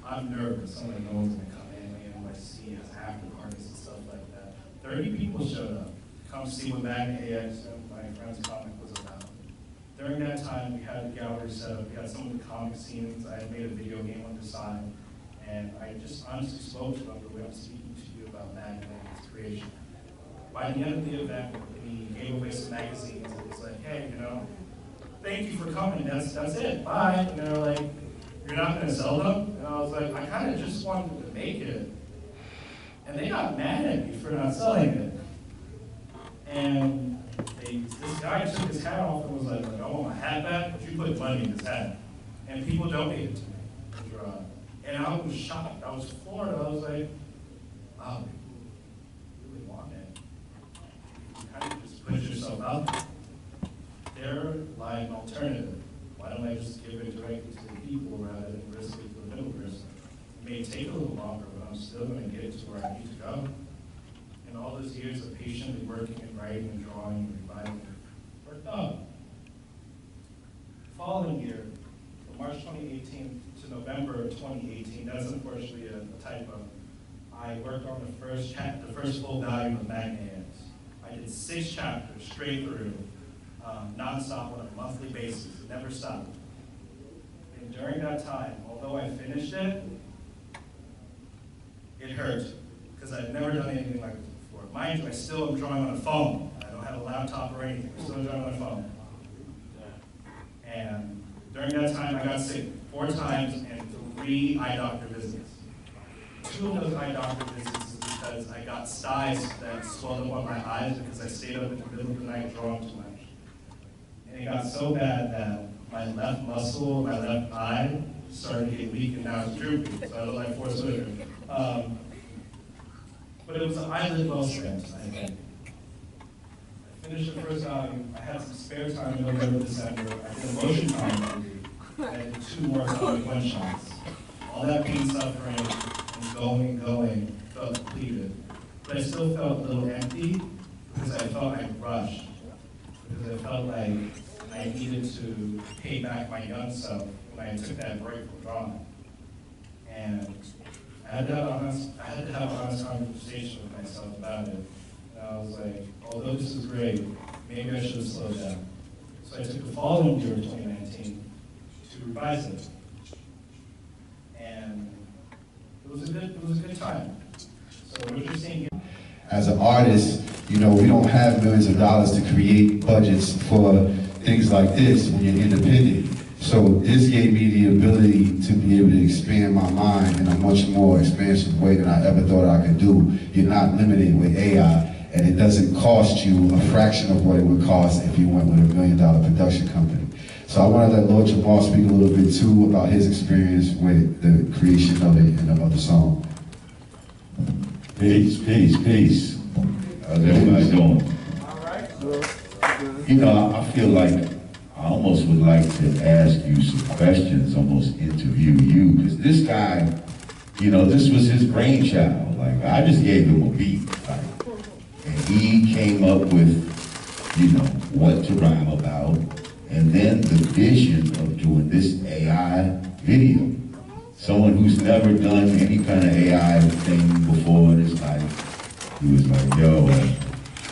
I'm nervous. I'm like, no one's gonna come in, like NYC has after parties and stuff like that. 30 people showed up to come see what Magniacs and my friend's comic was about. During that time, we had the gallery set up. We had some of the comic scenes. I had made a video game on the side. And I just honestly spoke to them the way I'm speaking to you about Magniac's creation. By the end of the event, we gave away some magazines. It was like, hey, you know, thank you for coming. That's it. Bye. And they were like, you're not going to sell them? And I was like, I kind of just wanted to make it. And they got mad at me for not selling it. And this guy took his hat off and was like, I want my hat back, but you put money in his hat. And people donated to me. And I was shocked. I was floored. I was like, wow, you really want it. You kind of just put yourself out there. They're like an alternative. Why don't I just give it directly to the people rather than risk it to the middle person? It may take a little longer, but I'm still going to get to where I need to go. And all those years of patiently working and writing and drawing and revising worked out. The following year, from March 2018 to November 2018, that's unfortunately a typo. I worked on the first full volume of Magniacs. I did did 6 chapters straight through, nonstop on a monthly basis. It never stopped. And during that time, although I finished it, it hurt because I've never done anything like this before. Mind you, I still am drawing on a phone. I don't have a laptop or anything. I'm still drawing on a phone. And during that time, I got sick 4 times and 3 eye doctor visits. 2 of those eye doctor visits is because I got styes that swelled up on my eyes because I stayed up in the middle of the night drawing too much. And it got so bad that my left muscle, my left eye, started to get weak and now it's drooping. So I look like Forrest Whitaker. But it was an eyelid well spent, I think. I finished the first volume. I had some spare time in November, December. I did a motion comic movie. I did 2 more comic one-shots. All that pain, suffering, and going, felt depleted. But I still felt a little empty because I felt I rushed. Because I felt like I needed to pay back my young self when I took that break from drawing. And I had to have an honest conversation with myself about it. And I was like, although this is great, maybe I should have slowed down. So I took the following year, 2019, to revise it. And it was a good time. So what you're seeing here. As an artist, you know, we don't have millions of dollars to create budgets for things like this when you're independent. So this gave me the ability to be able to expand my mind in a much more expansive way than I ever thought I could do. You're not limited with AI, and it doesn't cost you a fraction of what it would cost if you went with $1 million production company. So I want to let Lord Jamal speak a little bit too about his experience with the creation of it and of the song. Peace, peace, peace. How's everybody doing? You know, I feel like I almost would like to ask you some questions, almost interview you, because this guy, you know, this was his brainchild. Like, I just gave him a beat, like, and he came up with, you know, what to rhyme about, and then the vision of doing this AI video. Someone who's never done any kind of AI thing before in his life, he was like, yo,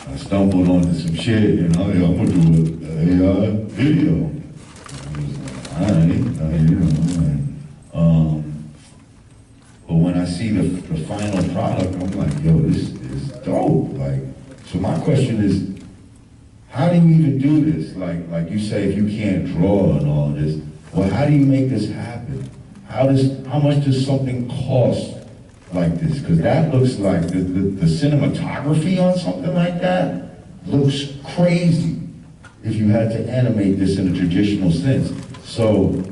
I stumbled onto some shit, and I'm gonna do an AI video. I was like, all right, you know. But when I see the final product, I'm like, yo, this is dope. Like, so my question is, how do you even do this? Like you say, if you can't draw and all this, well, how do you make this happen? How much does something cost like this? Because that looks like the cinematography on something like that looks crazy if you had to animate this in a traditional sense. So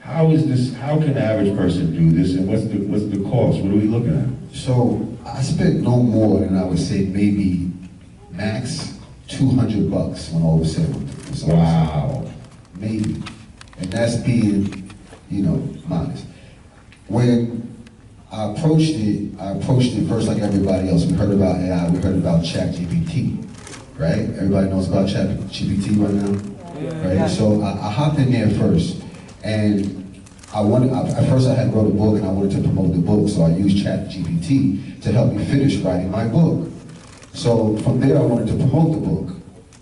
how can the average person do this, and what's the cost? What are we looking at? So I spent no more than, I would say, maybe max $200 when all was said. Wow. Maybe. And that's being, you know, modest. When I approached it first like everybody else. We heard about AI, we heard about ChatGPT, right? Everybody knows about ChatGPT right now, right? So I hopped in there first, and at first I had wrote a book and I wanted to promote the book, so I used ChatGPT to help me finish writing my book. So from there I wanted to promote the book,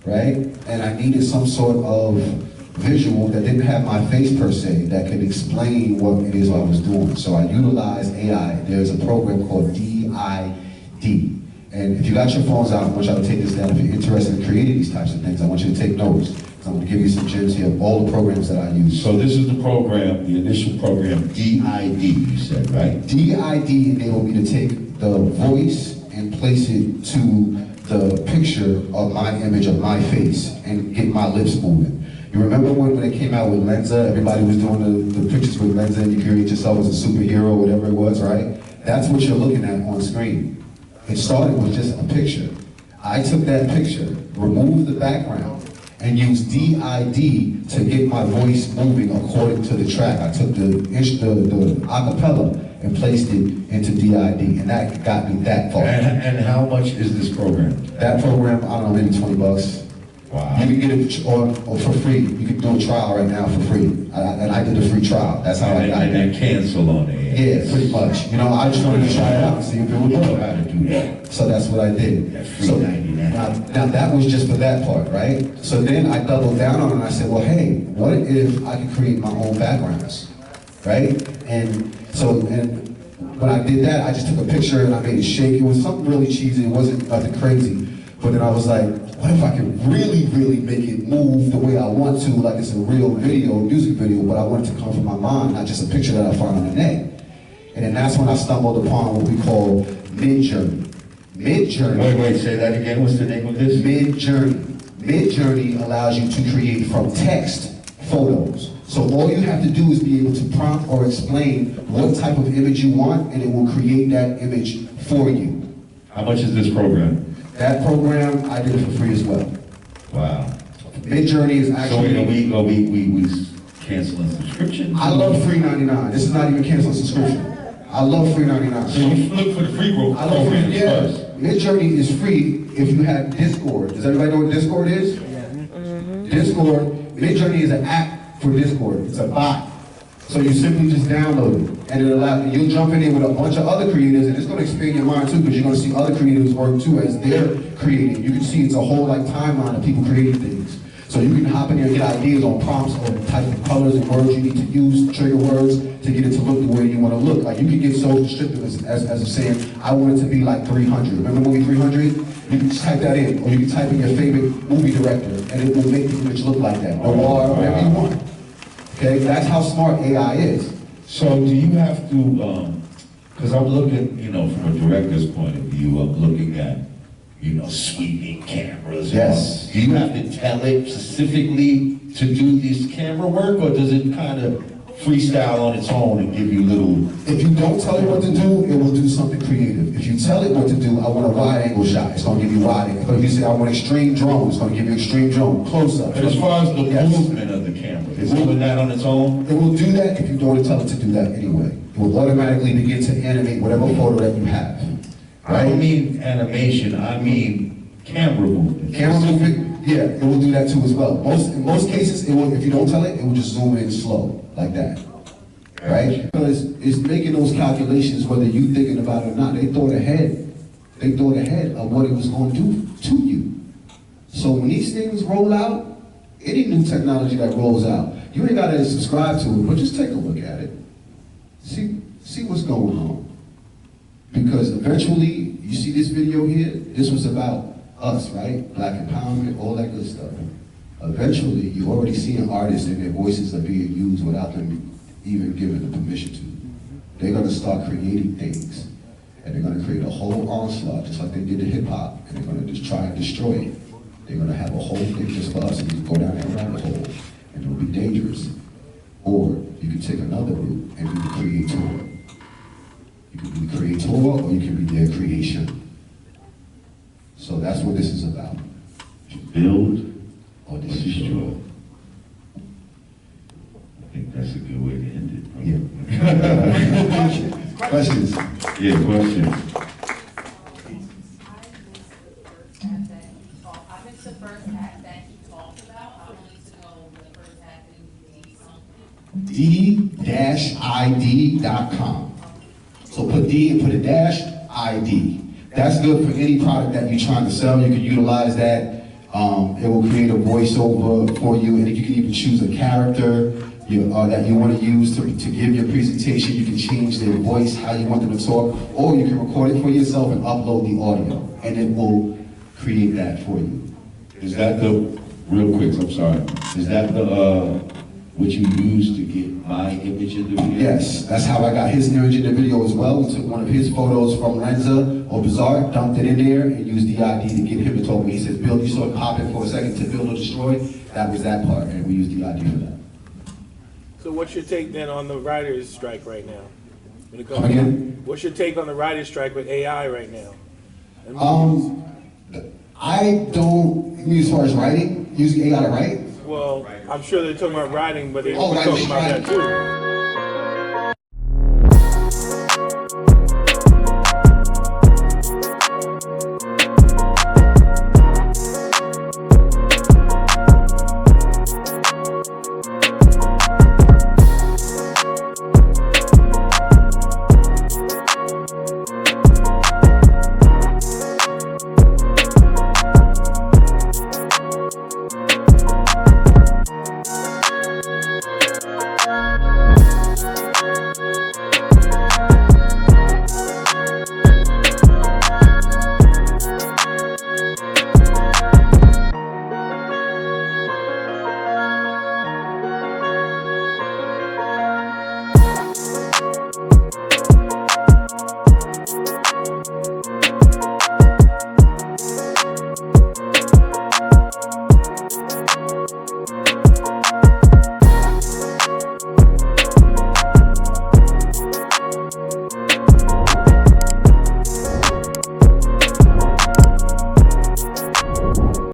right? And I needed some sort of visual that didn't have my face per se, that could explain what it is I was doing. So I utilized AI. There's a program called DID. And if you got your phones out, I want y'all to take this down. If you're interested in creating these types of things, I want you to take notes. I'm going to give you some gems here of all the programs that I use. So this is the program, the initial program, DID, you said, right? DID enabled me to take the voice and place it to the picture of my image of my face and get my lips moving. You remember when it came out with Lenza, everybody was doing the pictures with Lenza and you create yourself as a superhero, whatever it was, right? That's what you're looking at on screen. It started with just a picture. I took that picture, removed the background, and used DID to get my voice moving according to the track. I took the acapella and placed it into DID, and that got me that far. And how much is this program? That program, I don't know, maybe $20. Wow. You can get it or for free. You can do a trial right now for free. And I did a free trial. That's how I got it. And cancel on it. Yeah, pretty much. You know, I just wanted to try it out and see if it would work. How to do that. So that's what I did. So now that was just for that part, right? So then I doubled down on it and I said, well, hey, what if I could create my own backgrounds, right? And so, and when I did that, I just took a picture and I made it shake. It was something really cheesy. It wasn't nothing crazy. But then I was like, what if I could really, really make it move the way I want to, like it's a real video, music video, but I want it to come from my mind, not just a picture that I find on the net. And then that's when I stumbled upon what we call Mid-Journey. Mid-Journey. Wait, say that again. What's the name of this? Mid-Journey. Mid-Journey allows you to create from text photos. So all you have to do is be able to prompt or explain what type of image you want, and it will create that image for you. How much is this program? That program, I did it for free as well. Wow. Mid-Journey is actually... So we canceling subscription? I love free 99. This is not even canceling subscription. I love free 99. So you look for the free programs first. Mid-Journey is free if you have Discord. Does everybody know what Discord is? Discord, Mid-Journey is an app for Discord. It's a bot. So you simply just download it, and it allows you'll jump in there with a bunch of other creators, and it's going to expand your mind too, because you're going to see other creators work too as they're creating. You can see it's a whole like timeline of people creating things. So you can hop in there and get ideas on prompts or type of colors and words you need to use, trigger words to get it to look the way you want to look. Like you can get so restrictive as of saying, I want it to be like 300. Remember movie 300? You can just type that in, or you can type in your favorite movie director, and it will make the image look like that, or whatever you want. Okay, that's how smart AI is. So do you have to, because I'm looking, from a director's point of view, I'm looking at, sweeping cameras. Yes. Do you have to tell it specifically to do this camera work, or does it kind of freestyle on its own and give you little... If you don't tell it what to do, it will do something creative. If you tell it what to do, I want a wide angle shot, it's going to give you wide angle. If you say I want extreme drone, it's going to give you extreme drone, close up. But as far as the movement of the camera, is it doing that on its own? It will do that if you don't tell it to do that anyway. It will automatically begin to animate whatever photo that you have. I don't mean animation, I mean camera movement. Camera movement, yeah, it will do that too as well. In most cases, it will. If you don't tell it, it will just zoom in slow, like that. Right? Because it's making those calculations whether you thinking about it or not. They thought ahead. They thought ahead of what it was going to do to you. So when these things roll out, any new technology that rolls out, you ain't got to subscribe to it, but just take a look at it. See what's going on. Because eventually, you see this video here, this was about us, right? Black empowerment, all that good stuff. Eventually, you're already seeing artists and their voices are being used without them even given the permission to. They're going to start creating things, and they're going to create a whole onslaught, just like they did to hip-hop, and they're going to just try and destroy it. They're going to have a whole thing just for us, and you can go down that rabbit hole, and it'll be dangerous. Or you can take another route and be the creator. You can be the creator, or you can be their creation. So that's what this is about. To build or destroy. I think that's a good way to end it. Yeah. Questions? Yeah, questions. D-ID.com. So put D and put a dash, ID. That's good for any product that you're trying to sell. You can utilize that. It will create a voiceover for you, and you can even choose a character that you want to use to give your presentation. You can change their voice, how you want them to talk, or you can record it for yourself and upload the audio, and it will create that for you. Is that the, real quick, I'm sorry, is that the, what you use to get my image in the video? Yes, that's how I got his image in the video as well. We took one of his photos from Lenza or Bizarre, dumped it in there, and used the ID to get him to talk. He says, build, you saw it pop in for a second to build or destroy. That was that part, and we used the ID for that. So what's your take then on the writer's strike right now? When it comes Come again? What's your take on the writer's strike with AI right now? I don't, you mean as far as writing, using AI to write? Well, I'm sure they're talking about writing, but they're Oh, talking about that too.